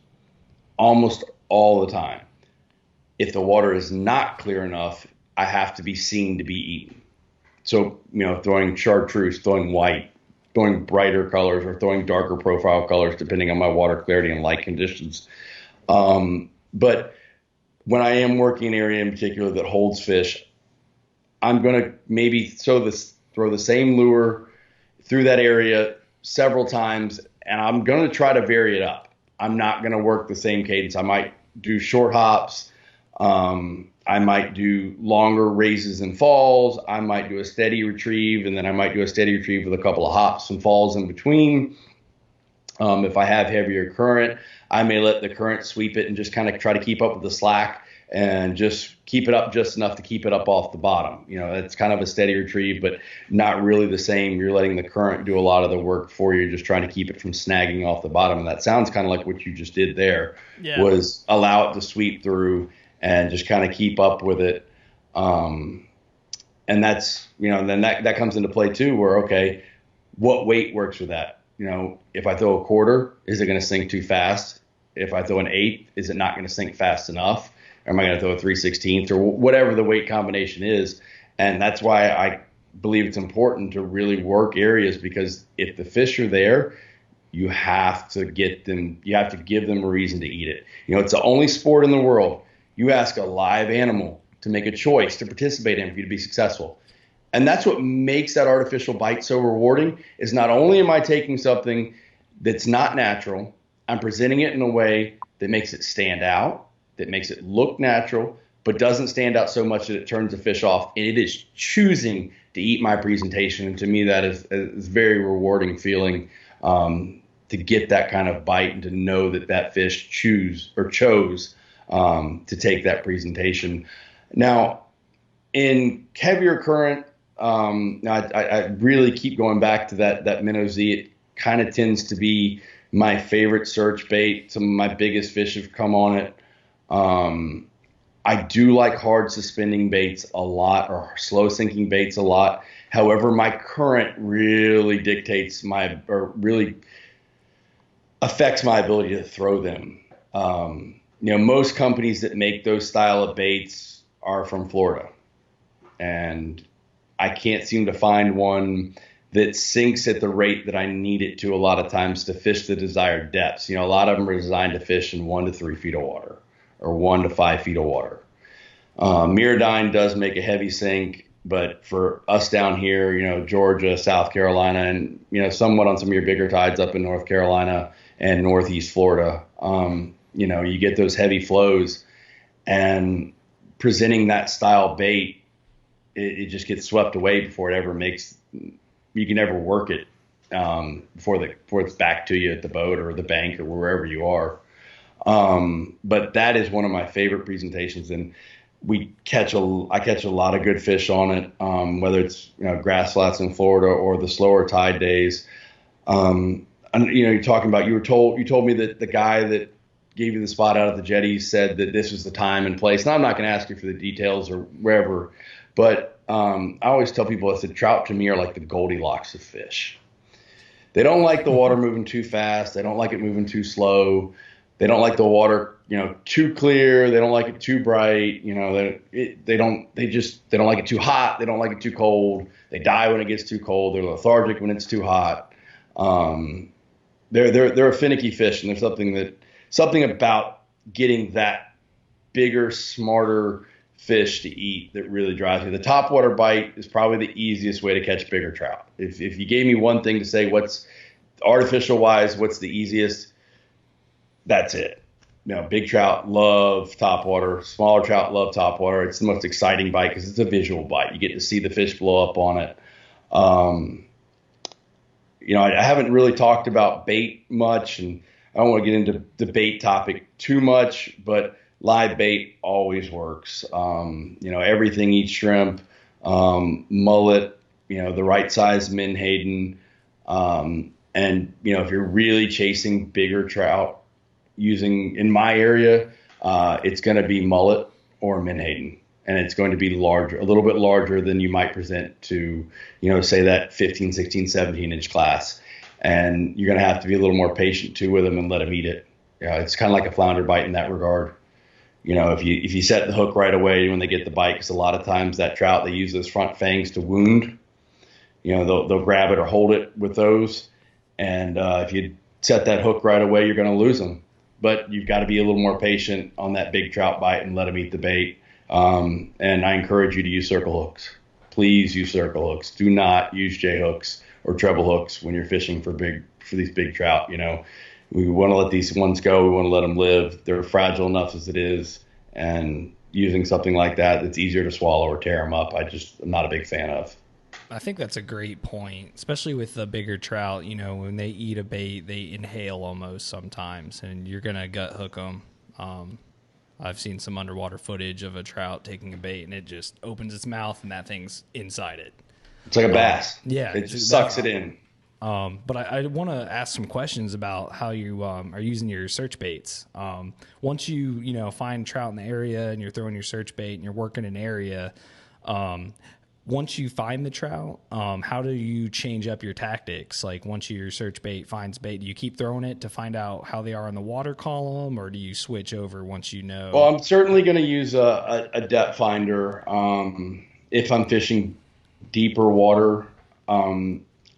almost all the time. If the water is not clear enough, I have to be seen to be eaten. So, throwing chartreuse, throwing white, throwing brighter colors, or throwing darker profile colors, depending on my water clarity and light conditions. But when I am working an area in particular that holds fish, I'm going to maybe throw the same lure through that area several times, and I'm going to try to vary it up. I'm not going to work the same cadence. I might do short hops. I might do longer raises and falls. I might do a steady retrieve, and then I might do a steady retrieve with a couple of hops and falls in between. If I have heavier current, I may let the current sweep it and just kind of try to keep up with the slack and just keep it up just enough to keep it up off the bottom. It's kind of a steady retrieve, but not really the same. You're letting the current do a lot of the work for you, just trying to keep it from snagging off the bottom. And that sounds kind of like what you just did there, was allow it to sweep through and just kind of keep up with it. And that's, then that comes into play too, where, okay, what weight works with that? If I throw a quarter, is it going to sink too fast? If I throw an 1/8, is it not going to sink fast enough? Or am I going to throw a 3/16 or whatever the weight combination is? And that's why I believe it's important to really work areas, because if the fish are there, you have to give them a reason to eat it. It's the only sport in the world. You ask a live animal to make a choice to participate in for you to be successful. And that's what makes that artificial bite so rewarding, is not only am I taking something that's not natural, I'm presenting it in a way that makes it stand out, that makes it look natural, but doesn't stand out so much that it turns the fish off. And it is choosing to eat my presentation. And to me, that is very rewarding feeling, to get that kind of bite and to know that fish chose to take that presentation. Now, in heavier current, I really keep going back to that minnow Z. It kind of tends to be my favorite search bait. Some of my biggest fish have come on it. I do like hard suspending baits a lot, or slow sinking baits a lot. However, my current really dictates really affects my ability to throw them. Most companies that make those style of baits are from Florida, and I can't seem to find one that sinks at the rate that I need it to a lot of times to fish the desired depths. A lot of them are designed to fish in 1 to 3 feet of water or 1 to 5 feet of water. Miradyne does make a heavy sink, but for us down here, Georgia, South Carolina, and, somewhat on some of your bigger tides up in North Carolina and Northeast Florida, you get those heavy flows, and presenting that style bait, it just gets swept away before it ever you can ever work it, before it's back to you at the boat or the bank or wherever you are. But that is one of my favorite presentations, and I catch a lot of good fish on it, whether it's grass flats in Florida or the slower tide days. And, you're talking about, you told me that the guy that gave you the spot out at the jetty said that this was the time and place. And I'm not going to ask you for the details or wherever, but I always tell people, I said, trout to me are like the Goldilocks of fish. They don't like the water moving too fast. They don't like it moving too slow. They don't like the water, too clear. They don't like it too bright. They don't like it too hot. They don't like it too cold. They die when it gets too cold. They're lethargic when it's too hot. They're a finicky fish, and there's something about getting that bigger, smarter fish to eat that really drives me. The topwater bite is probably the easiest way to catch bigger trout. If you gave me one thing to say, what's artificial wise, what's the easiest, that's it. Big trout love topwater. Smaller trout love topwater. It's the most exciting bite because it's a visual bite. You get to see the fish blow up on it. I haven't really talked about bait much, and I don't want to get into the bait topic too much, but live bait always works. Everything eats shrimp, mullet, the right size menhaden. And, if you're really chasing bigger trout, in my area, it's going to be mullet or menhaden, and it's going to be larger, a little bit larger than you might present to, say that 15, 16, 17 inch class. And you're going to have to be a little more patient too with them and let them eat it. It's kind of like a flounder bite in that regard. If you set the hook right away when they get the bite, because a lot of times that trout, they use those front fangs to wound. They'll grab it or hold it with those. And if you set that hook right away, you're going to lose them. But you've got to be a little more patient on that big trout bite and let them eat the bait. And I encourage you to use circle hooks. Please use circle hooks. Do not use J hooks or treble hooks when you're fishing for these big trout. We want to let these ones go. We want to let them live. They're fragile enough as it is, and using something like that that's easier to swallow or tear them up, I'm not a big fan of. I think that's a great point, especially with the bigger trout. When they eat a bait, they inhale almost sometimes, and you're going to gut hook them. I've seen some underwater footage of a trout taking a bait, and it just opens its mouth, and that thing's inside it. It's like a bass. Yeah. It just sucks it in. But I want to ask some questions about how you are using your search baits. Once you find trout in the area and you're throwing your search bait and you're working an area, once you find the trout, how do you change up your tactics? Like once your search bait finds bait, do you keep throwing it to find out how they are in the water column, or do you switch over once you know? Well, I'm certainly going to use a depth finder if I'm fishing deeper water.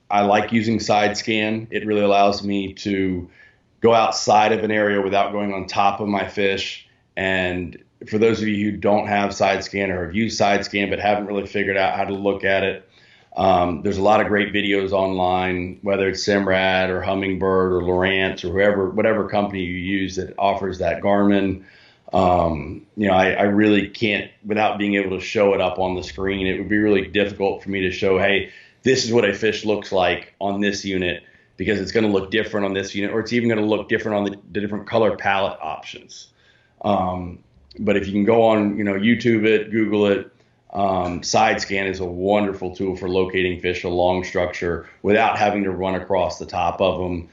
I like using side scan. It really allows me to go outside of an area without going on top of my fish. And for those of you who don't have side scan or have used side scan but haven't really figured out how to look at it, there's a lot of great videos online, whether it's Simrad or Humminbird or Lowrance or whatever company you use that offers that. Garmin. I really can't, without being able to show it up on the screen, it would be really difficult for me to show, hey, this is what a fish looks like on this unit, because it's going to look different on this unit, or it's even going to look different on the different color palette options. But if you can go on, YouTube it, Google it, side scan is a wonderful tool for locating fish along structure without having to run across the top of them.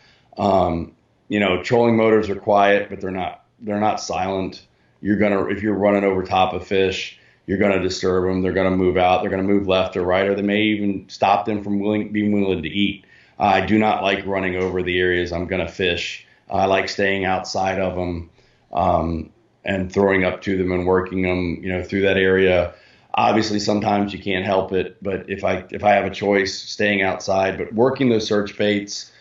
Trolling motors are quiet, but they're not silent. If you're running over top of fish, you're going to disturb them. They're going to move out. They're going to move left or right, or they may even stop them from being willing to eat. I do not like running over the areas I'm going to fish. I like staying outside of them and throwing up to them and working them, through that area. Obviously, sometimes you can't help it, but if I have a choice, staying outside, but working those search baits,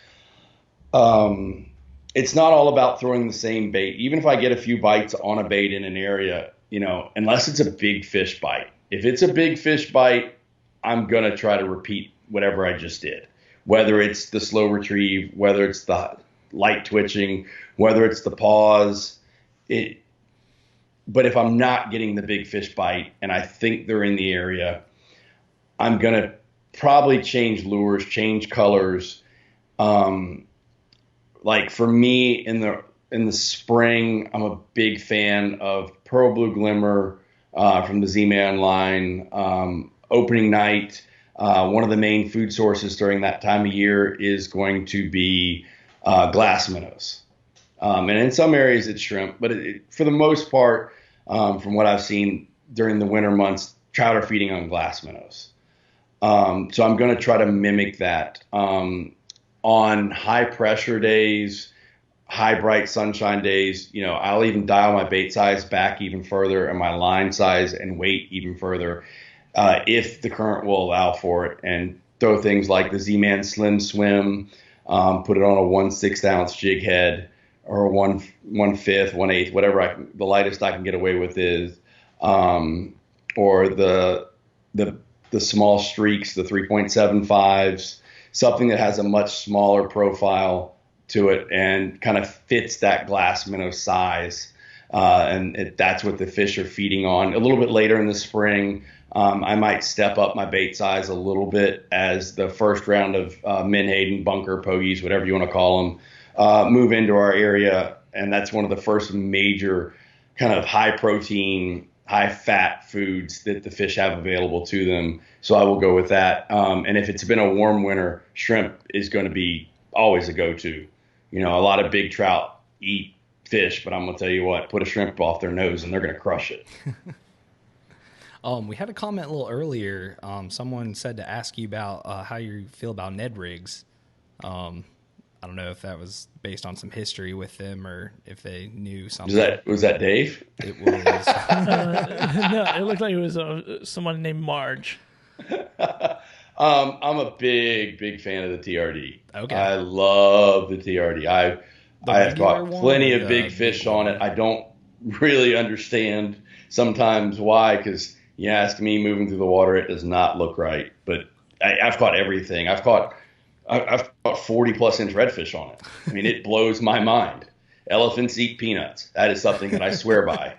it's not all about throwing the same bait. Even if I get a few bites on a bait in an area, unless it's a big fish bite. If it's a big fish bite, I'm gonna try to repeat whatever I just did, whether it's the slow retrieve, whether it's the light twitching, whether it's the pause. But if I'm not getting the big fish bite and I think they're in the area, I'm going to probably change lures, change colors. Like for me in the spring, I'm a big fan of Pearl Blue Glimmer from the Z-Man line. Opening night, one of the main food sources during that time of year is going to be glass minnows. And in some areas it's shrimp, but for the most part, from what I've seen during the winter months, trout are feeding on glass minnows. So I'm going to try to mimic that. On high pressure days, high bright sunshine days, I'll even dial my bait size back even further and my line size and weight even further if the current will allow for it, and throw things like the Z-Man Slim Swim, put it on a 1/6 ounce jig head, or 1/5, 1/8, whatever the lightest I can get away with is, or the small streaks, the 3.75s, something that has a much smaller profile to it and kind of fits that glass minnow size. That's what the fish are feeding on. A little bit later in the spring, I might step up my bait size a little bit as the first round of menhaden, bunker, pogies, whatever you want to call them, move into our area, and that's one of the first major kind of high protein, high fat foods that the fish have available to them. So I will go with that. And if it's been a warm winter, shrimp is going to be always a go-to. A lot of big trout eat fish, but I'm going to tell you what, put a shrimp off their nose and they're going to crush it. We had a comment a little earlier. Someone said to ask you about how you feel about Ned rigs. I don't know if that was based on some history with them or if they knew something. Was that Dave? It was. No, it looked like it was someone named Marge. I'm a big fan of the TRD. Okay. I love the TRD. I have caught plenty of big fish on it. I don't really understand sometimes why, because you ask me moving through the water, it does not look right. But I've caught everything. I've caught 40 plus inch redfish on it. I mean, it blows my mind. Elephants eat peanuts. That is something that I swear by.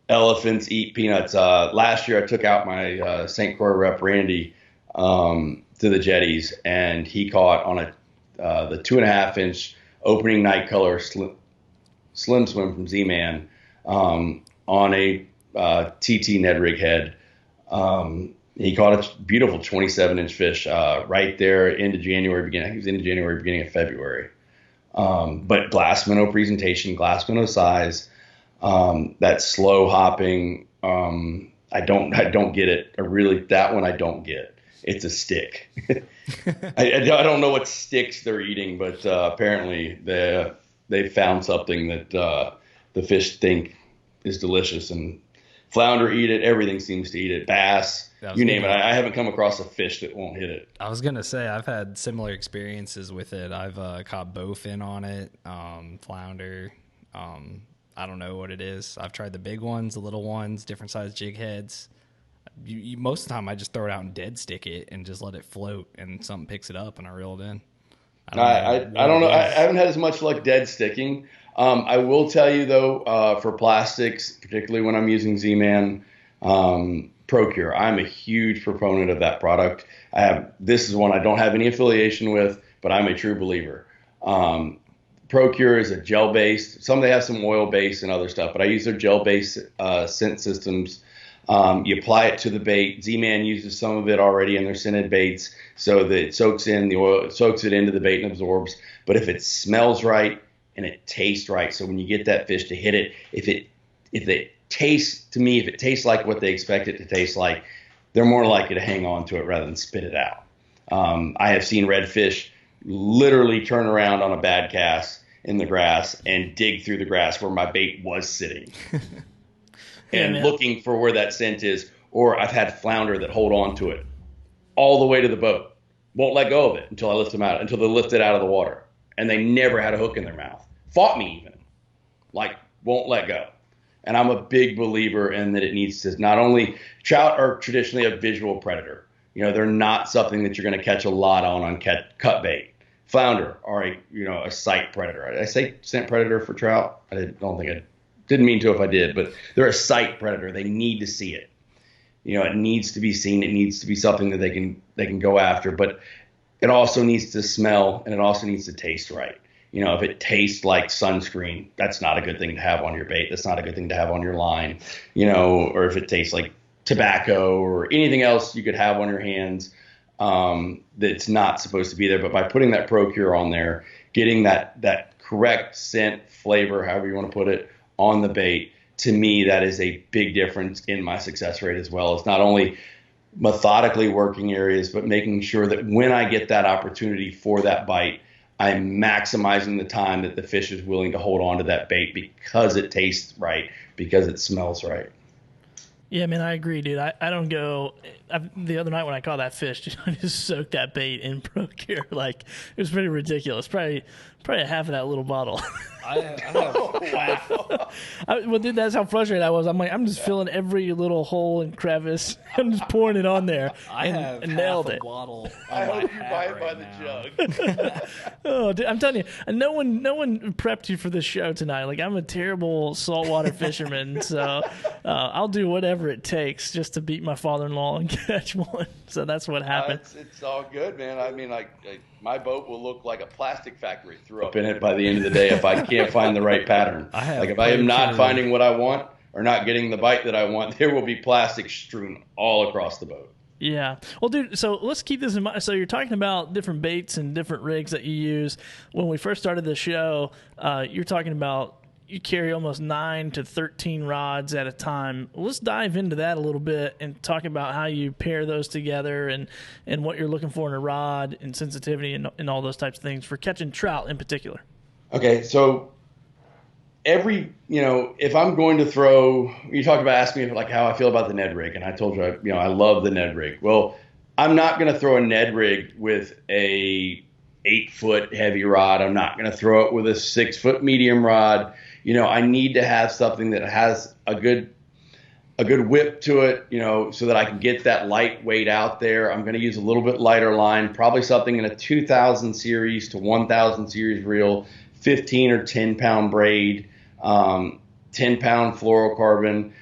Elephants eat peanuts. Last year I took out my St. Croix rep Randy to the jetties, and he caught on the 2.5 inch opening night color slim swim from Z-Man on a TT Ned rig head. He caught a beautiful 27-inch fish right there into January beginning. I think it was into January, beginning of February. But glass minnow presentation, glass minnow size, that slow hopping. I don't get it. That one I don't get. It's a stick. I don't know what sticks they're eating, but apparently they found something that the fish think is delicious, and flounder eat it. Everything seems to eat it. Bass, you name it. I haven't come across a fish that won't hit it. I was going to say, I've had similar experiences with it. I've caught bowfin on it, flounder. I don't know what it is. I've tried the big ones, the little ones, different size jig heads. Most of the time I just throw it out and dead stick it and just let it float, and something picks it up and I reel it in. I don't know. I haven't had as much luck dead sticking. I will tell you though, for plastics, particularly when I'm using Z-Man ProCure, I'm a huge proponent of that product. This is one I don't have any affiliation with, but I'm a true believer. ProCure is a gel-based. Some they have some oil-based and other stuff, but I use their gel-based scent systems. You apply it to the bait. Z-Man uses some of it already in their scented baits, so that it soaks in the oil, soaks it into the bait and absorbs. But if it smells right and it tastes right, so when you get that fish to hit it, if it tastes like what they expect it to taste like, they're more likely to hang on to it rather than spit it out. I have seen redfish literally turn around on a bad cast in the grass and dig through the grass where my bait was sitting. And looking for where that scent is, Or I've had flounder that hold on to it all the way to the boat. Won't let go of it until I lift them out, until they lift it out of the water. And they never had a hook in their mouth. Fought me even. Like, won't let go. And I'm a big believer in that it needs to not only, trout are traditionally a visual predator. You know, they're not something that you're going to catch a lot on cut bait. Flounder are a sight predator. I say scent predator for trout. I didn't mean to if I did, but they're a sight predator. They need to see it. You know, it needs to be seen. It needs to be something that they can go after, but it also needs to smell and it also needs to taste right. You know, if it tastes like sunscreen, that's not a good thing to have on your bait. That's not a good thing to have on your line, you know, or if it tastes like tobacco or anything else you could have on your hands that's not supposed to be there. But by putting that Pro-Cure on there, getting that correct scent, flavor, however you want to put it, on the bait, to me, that is a big difference in my success rate as well. It's not only methodically working areas, but making sure that when I get that opportunity for that bite, I'm maximizing the time that the fish is willing to hold on to that bait because it tastes right, because it smells right. Yeah, man, I agree, dude. I don't go. The other night when I caught that fish, I just soaked that bait in Pro-Cure. Like, it was pretty ridiculous. Probably half of that little bottle. Well, dude, that's how frustrated I was. I'm like, I'm just filling every little hole and crevice. I'm just pouring it on there. I nailed it. Bottle I hope you buy it by the jug. Oh, dude, I'm telling you, no one prepped you for this show tonight. Like, I'm a terrible saltwater fisherman, so I'll do whatever it takes just to beat my father-in-law and catch one. So that's what happened. It's all good, man. I mean, like my boat will look like a plastic factory threw up in it by the end of the day if I can't find the right pattern. If I am not finding what I want or not getting the bite that I want, there will be plastic strewn all across the boat. Yeah. Well, dude, so let's keep this in mind. So you're talking about different baits and different rigs that you use. When we first started the show, you're talking about you carry almost 9 to 13 rods at a time. Let's dive into that a little bit and talk about how you pair those together and what you're looking for in a rod and sensitivity and all those types of things for catching trout in particular. Okay, so if I'm going to throw, you talked about asking me like how I feel about the Ned rig, and I told you, I love the Ned rig. Well, I'm not going to throw a Ned rig with a 8-foot heavy rod. I'm not going to throw it with a 6-foot medium rod. I need to have something that has a good whip to it, so that I can get that lightweight out there. I'm going to use a little bit lighter line, probably something in a 2000 series to 1000 series reel, 15 or 10 pound braid, 10 pound fluorocarbon.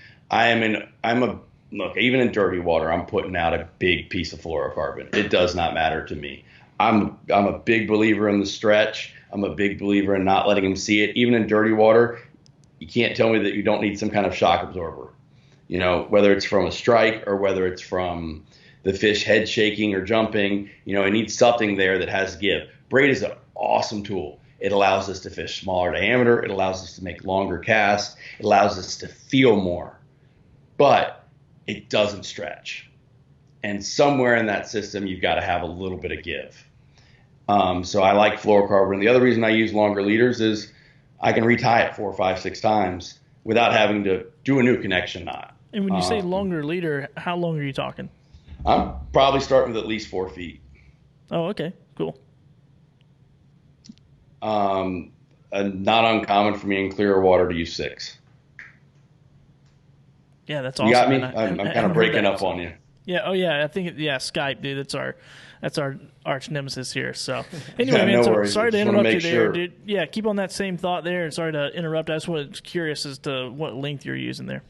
Look, even in dirty water, I'm putting out a big piece of fluorocarbon. It does not matter to me. I'm a big believer in the stretch. I'm a big believer in not letting them see it. Even in dirty water, you can't tell me that you don't need some kind of shock absorber. Whether it's from a strike or whether it's from the fish head shaking or jumping, it needs something there that has give. Braid is an awesome tool. It allows us to fish smaller diameter. It allows us to make longer casts. It allows us to feel more, but it doesn't stretch. And somewhere in that system, you've got to have a little bit of give. So I like fluorocarbon. The other reason I use longer leaders is I can retie it 4, 5, 6 times without having to do a new connection knot. And when you say longer leader, how long are you talking? I'm probably starting with at least 4 feet. Oh, okay, cool. Not uncommon for me in clearer water to use 6. Yeah, that's awesome. You got me? I'm kind of breaking up on you. Yeah. Oh, yeah. I think Skype, dude. That's our arch nemesis here. So anyway, yeah, man. No worries. Sorry to interrupt you there, dude. Yeah, keep on that same thought there. And sorry to interrupt. I just was curious as to what length you're using there.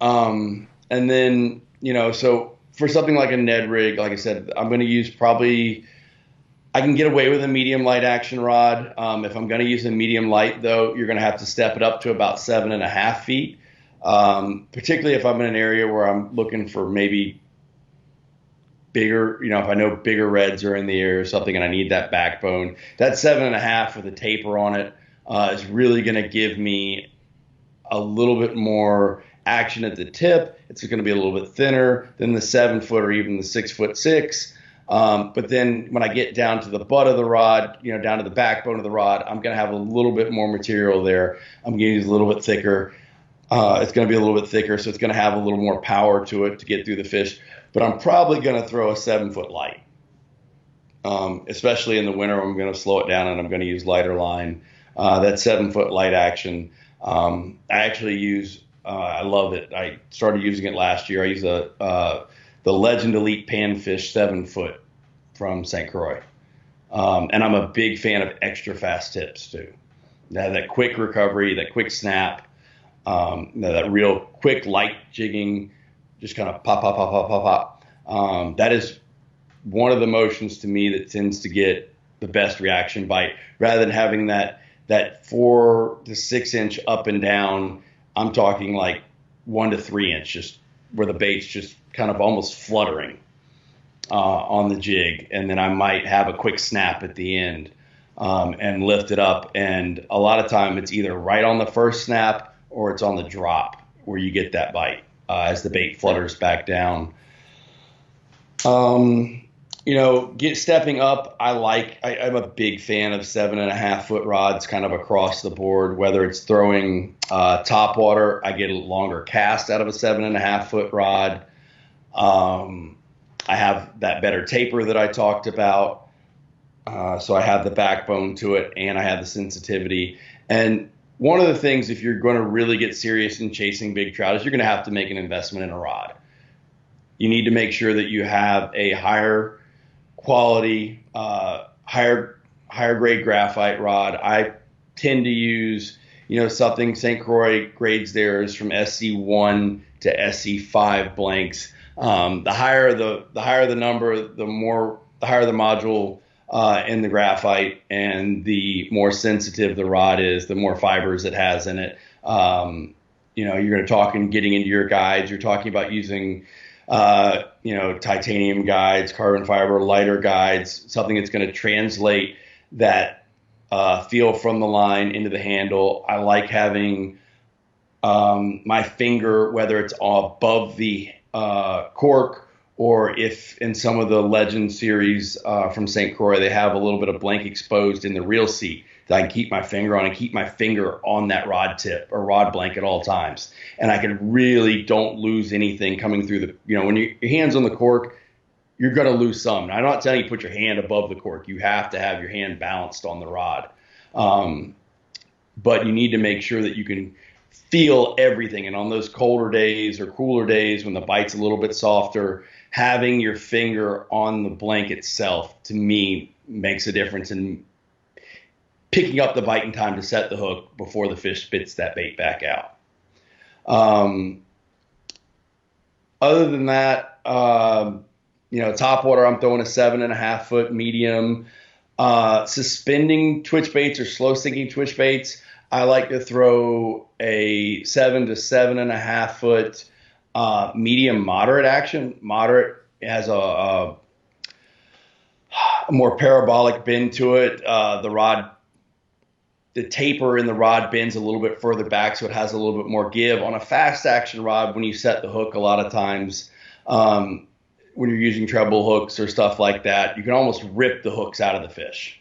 And then so for something like a Ned rig, like I said, I'm going to use probably. I can get away with a medium light action rod. If I'm going to use a medium light, though, you're going to have to step it up to about 7.5 feet. Particularly if I'm in an area where I'm looking for maybe bigger, if I know bigger reds are in the air or something and I need that backbone, that 7.5 with a taper on it is really going to give me a little bit more action at the tip. It's going to be a little bit thinner than the 7-foot or even the 6'6". But then when I get down to the butt of the rod, down to the backbone of the rod, I'm going to have a little bit more material there. I'm going to use a little bit thicker. It's going to be a little bit thicker, so it's going to have a little more power to it to get through the fish. But I'm probably going to throw a 7-foot light, especially in the winter. I'm going to slow it down and I'm going to use lighter line. That 7-foot light action, I actually use. I love it. I started using it last year. I use the Legend Elite Panfish 7-foot from St. Croix, and I'm a big fan of extra fast tips too. That quick recovery, that quick snap, that real quick light jigging, just kind of pop, pop, pop, pop, pop, pop. That is one of the motions to me that tends to get the best reaction bite, rather than having that 4 to 6 inch up and down. I'm talking like 1 to 3 inch, just where the bait's just kind of almost fluttering on the jig, and then I might have a quick snap at the end and lift it up. And a lot of time it's either right on the first snap or it's on the drop where you get that bite as the bait flutters back down. Stepping up, I'm a big fan of 7.5-foot rods kind of across the board, whether it's throwing top water. I get a longer cast out of a 7.5-foot rod. I have that better taper that I talked about. So I have the backbone to it and I have the sensitivity. And one of the things, if you're going to really get serious in chasing big trout, is you're going to have to make an investment in a rod. You need to make sure that you have a higher quality, higher grade graphite rod. I tend to use, something St. Croix grades theirs from SC1 to SC5 blanks. The higher the number, the higher the module in the graphite, and the more sensitive the rod is, the more fibers it has in it. You're going to talk and getting into your guides. You're talking about using titanium guides, carbon fiber, lighter guides, something that's going to translate that feel from the line into the handle. I like having my finger, whether it's above the cork, or if in some of the Legend series from St. Croix, they have a little bit of blank exposed in the reel seat that I can keep my finger on and keep my finger on that rod tip or rod blank at all times. And I can really don't lose anything coming through when your hand's on the cork, you're going to lose some. And I'm not telling you put your hand above the cork. You have to have your hand balanced on the rod. But you need to make sure that you can feel everything. And on those colder days or cooler days when the bite's a little bit softer, having your finger on the blank itself, to me, makes a difference in picking up the bite in time to set the hook before the fish spits that bait back out. Other than that, top water, I'm throwing a 7.5-foot medium. Suspending twitch baits or slow sinking twitch baits, I like to throw a 7 to 7.5-foot medium moderate action. Moderate has a more parabolic bend to it. The taper in the rod bends a little bit further back, so it has a little bit more give. On a fast action rod, when you set the hook, a lot of times when you're using treble hooks or stuff like that, you can almost rip the hooks out of the fish.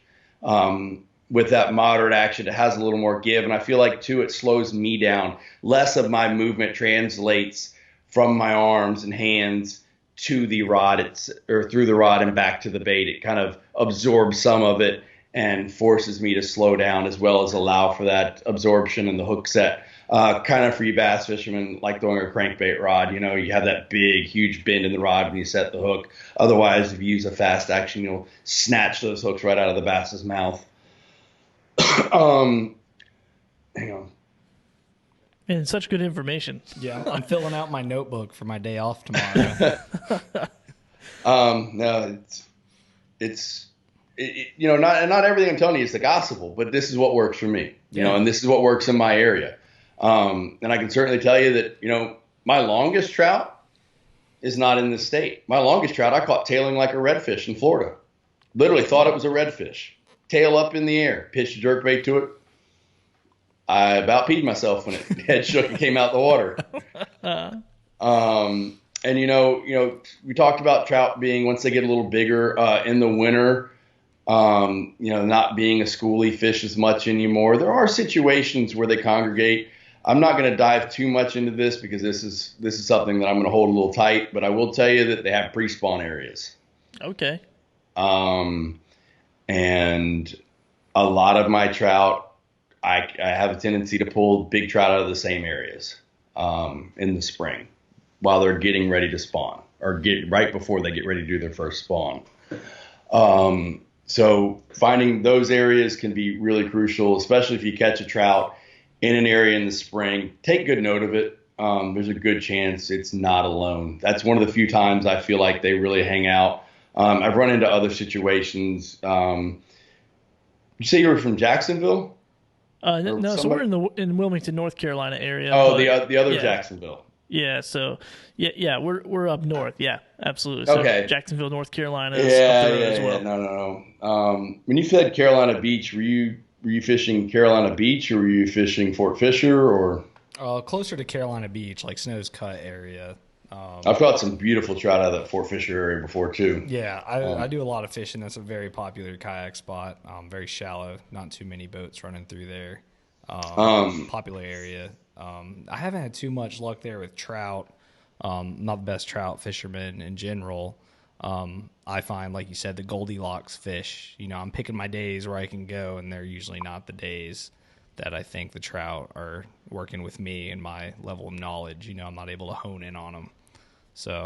With that moderate action, it has a little more give, and I feel like too it slows me down. Less of my movement translates from my arms and hands to the rod, or through the rod and back to the bait. It kind of absorbs some of it and forces me to slow down, as well as allow for that absorption in the hook set. Kind of for you bass fishermen, like throwing a crankbait rod, you have that big, huge bend in the rod when you set the hook. Otherwise, if you use a fast action, you'll snatch those hooks right out of the bass's mouth. Hang on. And such good information. Yeah, I'm filling out my notebook for my day off tomorrow. No, not everything I'm telling you is the gospel, but this is what works for me, and this is what works in my area. And I can certainly tell you that, my longest trout is not in this state. My longest trout I caught tailing like a redfish in Florida. Literally thought it was a redfish. Tail up in the air, pitched a jerkbait to it. I about peed myself when it head shook and came out the water. And we talked about trout being, once they get a little bigger in the winter, not being a schooly fish as much anymore. There are situations where they congregate. I'm not going to dive too much into this because this is something that I'm going to hold a little tight, but I will tell you that they have pre-spawn areas. Okay. And a lot of my trout, I have a tendency to pull big trout out of the same areas in the spring while they're getting ready to spawn, or get right before they get ready to do their first spawn. So finding those areas can be really crucial, especially if you catch a trout in an area in the spring. Take good note of it. There's a good chance it's not alone. That's one of the few times I feel like they really hang out. I've run into other situations. You say you were from Jacksonville? No, so we're in Wilmington, North Carolina area. Oh, the other yeah. Jacksonville. Yeah, so yeah, we're up north. Yeah, absolutely. So Okay. Jacksonville, North Carolina. Is Yeah, up the road as well. No. When you said Carolina Beach, were you fishing Carolina Beach, or were you fishing Fort Fisher, or? Closer to Carolina Beach, like Snow's Cut area. I've caught some beautiful trout out of that Fort Fisher area before too. Yeah, I do a lot of fishing. That's a very popular kayak spot. Very shallow, not too many boats running through there. Popular area. I haven't had too much luck there with trout. Not the best trout fisherman in general. I find, like you said, the Goldilocks fish. I'm picking my days where I can go, and they're usually not the days that I think the trout are working with me and my level of knowledge. I'm not able to hone in on them. So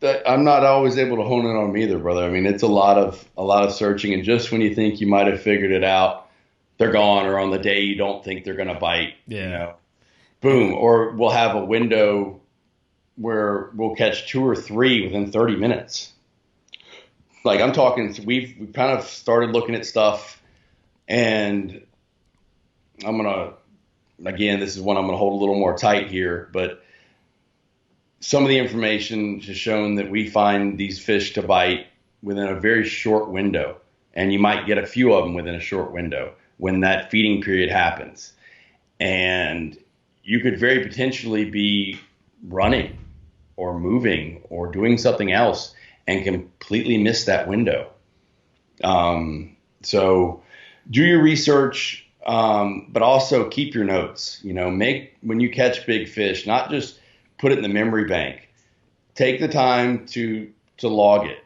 I'm not always able to hone in on them either, brother. I mean, it's a lot of searching, and just when you think you might have figured it out, they're gone, or on the day you don't think they're going to bite. Yeah. Boom. Or we'll have a window where we'll catch 2 or 3 within 30 minutes. Like, I'm talking, we've kind of started looking at stuff, and I'm going to, again, this is one I'm going to hold a little more tight here, but some of the information has shown that we find these fish to bite within a very short window, and you might get a few of them within a short window when that feeding period happens. And you could very potentially be running or moving or doing something else and completely miss that window. So do your research, but also keep your notes. When you catch big fish, not just put it in the memory bank. Take the time to log it.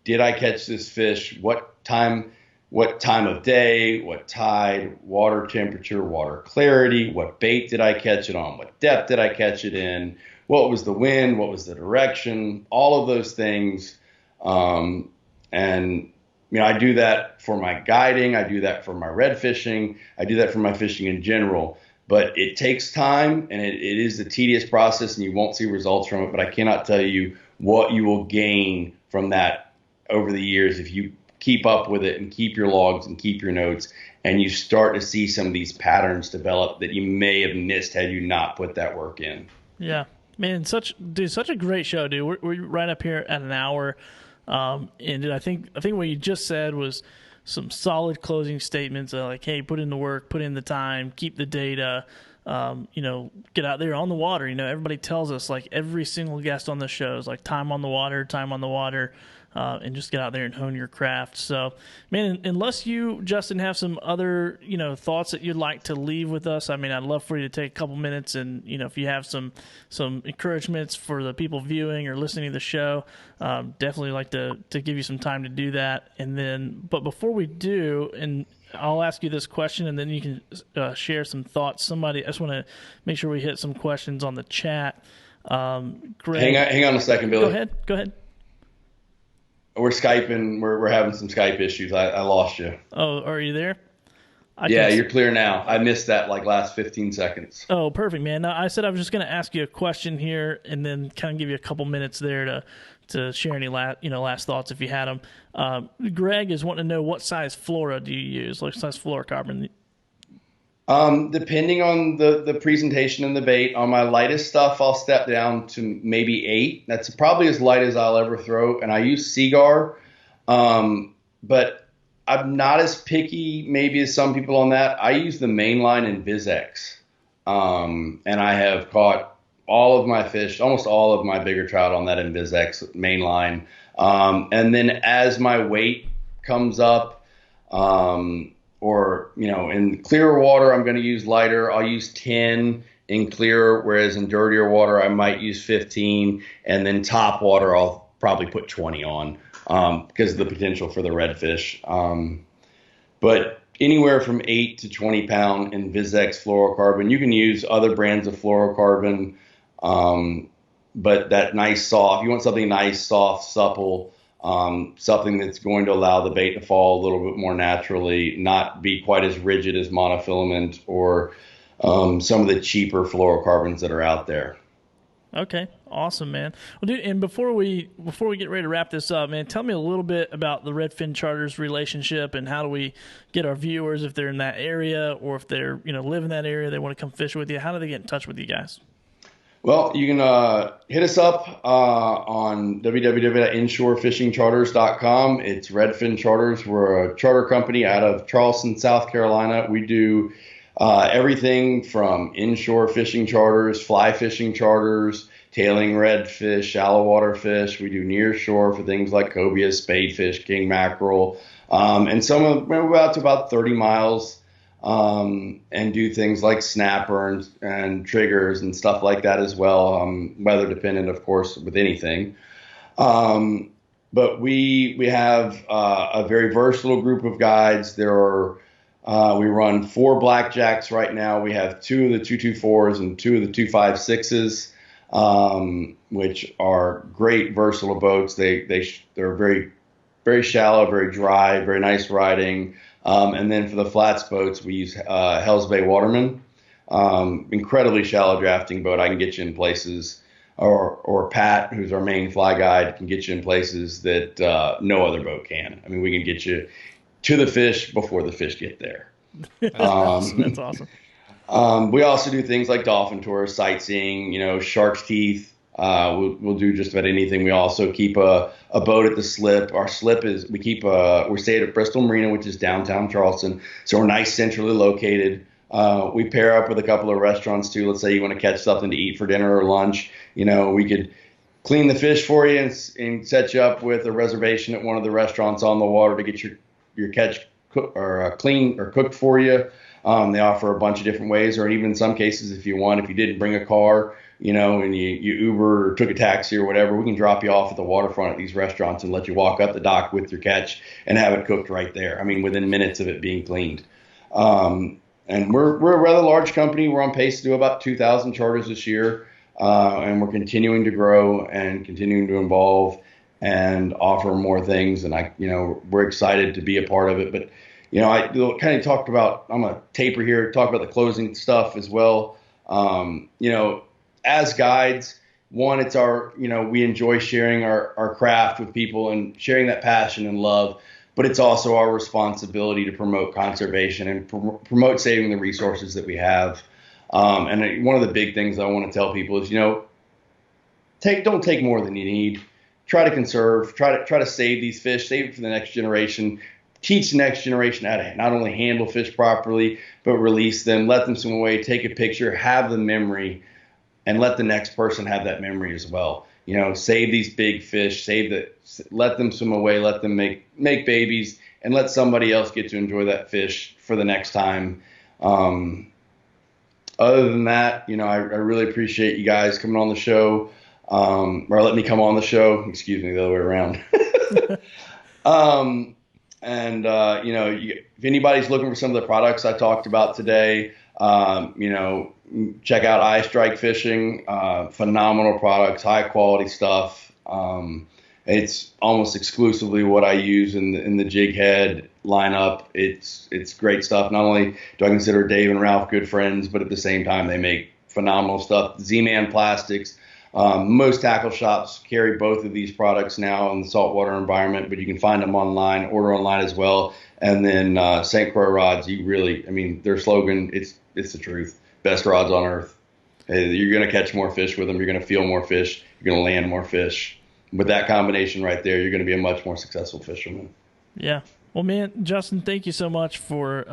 Did I catch this fish? What time of day, what tide, water temperature, water clarity, what bait did I catch it on? What depth did I catch it in? What was the wind? What was the direction? All of those things. And I do that for my guiding. I do that for my red fishing. I do that for my fishing in general. But it takes time, and it is a tedious process, and you won't see results from it. But I cannot tell you what you will gain from that over the years if you keep up with it and keep your logs and keep your notes, and you start to see some of these patterns develop that you may have missed had you not put that work in. Yeah, man, such a great show, dude. We're right up here at an hour, and dude, I think what you just said was some solid closing statements, like, hey, put in the work, put in the time, keep the data, get out there on the water. Everybody tells us, like, every single guest on the show is like, time on the water, and just get out there and hone your craft. So, man, unless you, Justin, have some other, thoughts that you'd like to leave with us, I mean, I'd love for you to take a couple minutes and, if you have some encouragements for the people viewing or listening to the show, definitely like to give you some time to do that. And then, but before we do, and I'll ask you this question, and then you can share some thoughts. I just want to make sure we hit some questions on the chat. Greg, hang on a second, Billy. Go ahead. We're Skyping. We're having some Skype issues. I lost you. Oh, are you there? You're clear now. I missed that last 15 seconds. Oh, perfect, man. Now, I said I was just going to ask you a question here, and then kind of give you a couple minutes there to share any last thoughts if you had them. Greg is wanting to know, what size fluoro do you use? Like, size fluorocarbon? Depending on the presentation and the bait, on my lightest stuff, I'll step down to maybe 8. That's probably as light as I'll ever throw. And I use Seagar, but I'm not as picky maybe as some people on that. I use the mainline in VizX, and I have caught all of my fish, almost all of my bigger trout on that in VizX mainline. And then as my weight comes up, or, in clearer water, I'm going to use lighter. I'll use 10 in clear, whereas in dirtier water, I might use 15. And then top water, I'll probably put 20 on because of the potential for the redfish. But anywhere from 8 to 20 pound in Vizex fluorocarbon. You can use other brands of fluorocarbon, but that nice soft, you want something nice, soft, supple, something that's going to allow the bait to fall a little bit more naturally, not be quite as rigid as monofilament or some of the cheaper fluorocarbons that are out there. Okay, awesome, man. Well, dude, and before we get ready to wrap this up, man, tell me a little bit about the Redfin Charters relationship and how do we get our viewers, if they're in that area or if they're live in that area, they want to come fish with you. How do they get in touch with you guys? Well, you can hit us up on www.inshorefishingcharters.com. It's Redfin Charters. We're a charter company out of Charleston, South Carolina. We do everything from inshore fishing charters, fly fishing charters, tailing redfish, shallow water fish. We do near shore for things like cobia, spadefish, king mackerel, and we're out to about 30 miles. And do things like snapper and triggers and stuff like that as well. Weather dependent, of course, with anything. But we have a very versatile group of guides. We run 4 blackjacks right now. We have 2 of the 224s and 2 of the 256s, which are great versatile boats. They're very, very shallow, very dry, very nice riding. And then for the flats boats, we use Hells Bay Waterman, incredibly shallow drafting boat. I can get you in places, or Pat, who's our main fly guide, can get you in places that no other boat can. I mean, we can get you to the fish before the fish get there. That's awesome. We also do things like dolphin tours, sightseeing, shark's teeth. We'll do just about anything. We also keep a boat at the slip. Our slip is, we stay at Bristol Marina, which is downtown Charleston. So we're nice centrally located. We pair up with a couple of restaurants too. Let's say you want to catch something to eat for dinner or lunch. We could clean the fish for you and set you up with a reservation at one of the restaurants on the water to get your catch clean or cooked for you. They offer a bunch of different ways, or even in some cases, if you didn't bring a car, and you Uber or took a taxi or whatever, we can drop you off at the waterfront at these restaurants and let you walk up the dock with your catch and have it cooked right there. I mean, within minutes of it being cleaned. And we're a rather large company. We're on pace to do about 2,000 charters this year. And we're continuing to grow and continuing to evolve and offer more things. And we're excited to be a part of it. But, I kind of talked about, I'm a taper here, talk about the closing stuff as well. As guides, one, it's we enjoy sharing our craft with people and sharing that passion and love, but it's also our responsibility to promote conservation and promote saving the resources that we have. And one of the big things I want to tell people is, don't take more than you need. Try to conserve, try to save these fish, save it for the next generation. Teach the next generation how to not only handle fish properly, but release them, let them swim away, take a picture, have the memory, and let the next person have that memory as well. Save these big fish, let them swim away, let them make babies, and let somebody else get to enjoy that fish for the next time. Other than that, I really appreciate you guys coming on the show, or let me come on the show. Excuse me, the other way around. If anybody's looking for some of the products I talked about today, check out Eye Strike Fishing. Phenomenal products, high quality stuff. It's almost exclusively what I use in the jig head lineup. It's great stuff. Not only do I consider Dave and Ralph good friends, but at the same time they make phenomenal stuff. Z-Man Plastics. Most tackle shops carry both of these products now in the saltwater environment, but you can find them online, order online as well. And then St. Croix rods, their slogan, it's the truth. Best rods on earth. You're going to catch more fish with them. You're going to feel more fish. You're going to land more fish. With that combination right there, you're going to be a much more successful fisherman. Yeah. Well, man, Justin, thank you so much for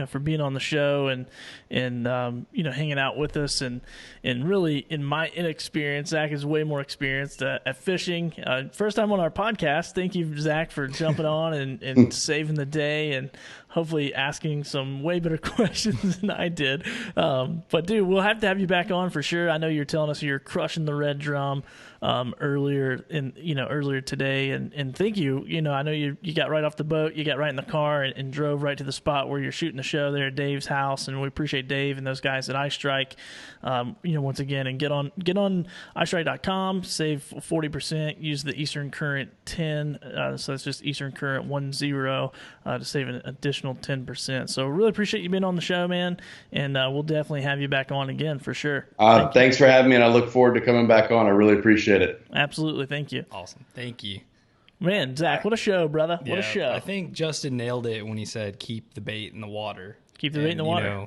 for being on the show and hanging out with us. And really, in my inexperience, Zach is way more experienced at fishing. First time on our podcast. Thank you, Zach, for jumping on and saving the day and hopefully asking some way better questions than I did. But dude, we'll have to have you back on for sure. I know you're telling us you're crushing the red drum earlier today, and thank you. I know you got right off the boat, you got right in the car and drove right to the spot where you're shooting the show there at Dave's house, and we appreciate Dave and those guys at iStrike. Once again, and get on iStrike.com, save 40%, use the Eastern Current 10, so that's just Eastern Current 10 to save an additional 10%. So really appreciate you being on the show, man, and we'll definitely have you back on again for sure. Thanks for having me, and I look forward to coming back on. I really appreciate it. Absolutely. Thank you. Awesome. Thank you. Man, Zach, what a show, brother. What a show. I think Justin nailed it when he said keep the bait in the water. Keep the bait in the water.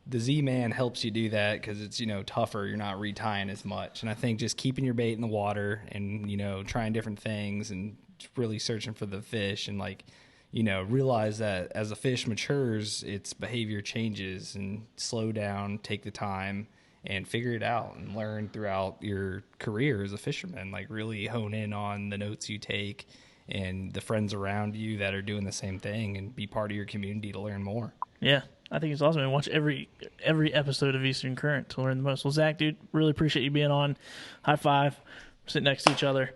The Z-Man helps you do that because it's, tougher. You're not retying as much. And I think just keeping your bait in the water and, trying different things and really searching for the fish and, realize that as a fish matures, its behavior changes, and slow down, take the time, and figure it out and learn throughout your career as a fisherman. Really hone in on the notes you take and the friends around you that are doing the same thing, and be part of your community to learn more. Yeah, I think it's awesome. And watch every episode of Eastern Current to learn the most. Well, Zach, dude, really appreciate you being on. High five. We're sitting next to each other.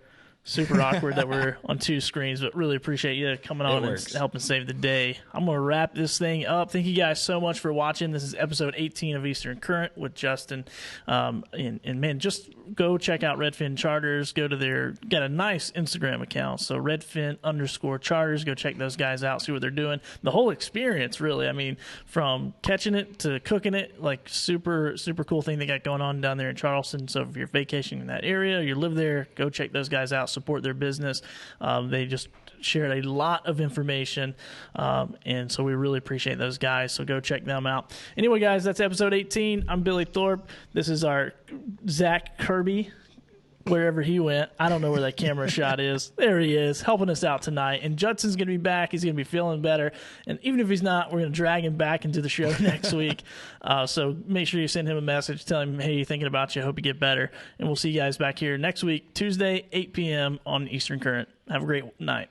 Super awkward that we're on two screens, but really appreciate you coming on and helping save the day. I'm going to wrap this thing up. Thank you guys so much for watching. This is episode 18 of Eastern Current with Justin. And man, just go check out Redfin Charters. Go to got a nice Instagram account. So Redfin_charters. Go check those guys out, see what they're doing. The whole experience, really. I mean, from catching it to cooking it, super, super cool thing they got going on down there in Charleston. So if you're vacationing in that area, or you live there, go check those guys out. Support their business. They just shared a lot of information, and so we really appreciate those guys, so go check them out. Anyway, guys, that's episode 18. I'm Billy Thorpe. This is our Zach Kirby, wherever he went. I don't know where that camera shot is. There he is, helping us out tonight. And Judson's going to be back. He's going to be feeling better. And even if he's not, we're going to drag him back into the show next week. So make sure you send him a message. Tell him, hey, thinking about you. I hope you get better. And we'll see you guys back here next week, Tuesday, 8 p.m. on Eastern Current. Have a great night.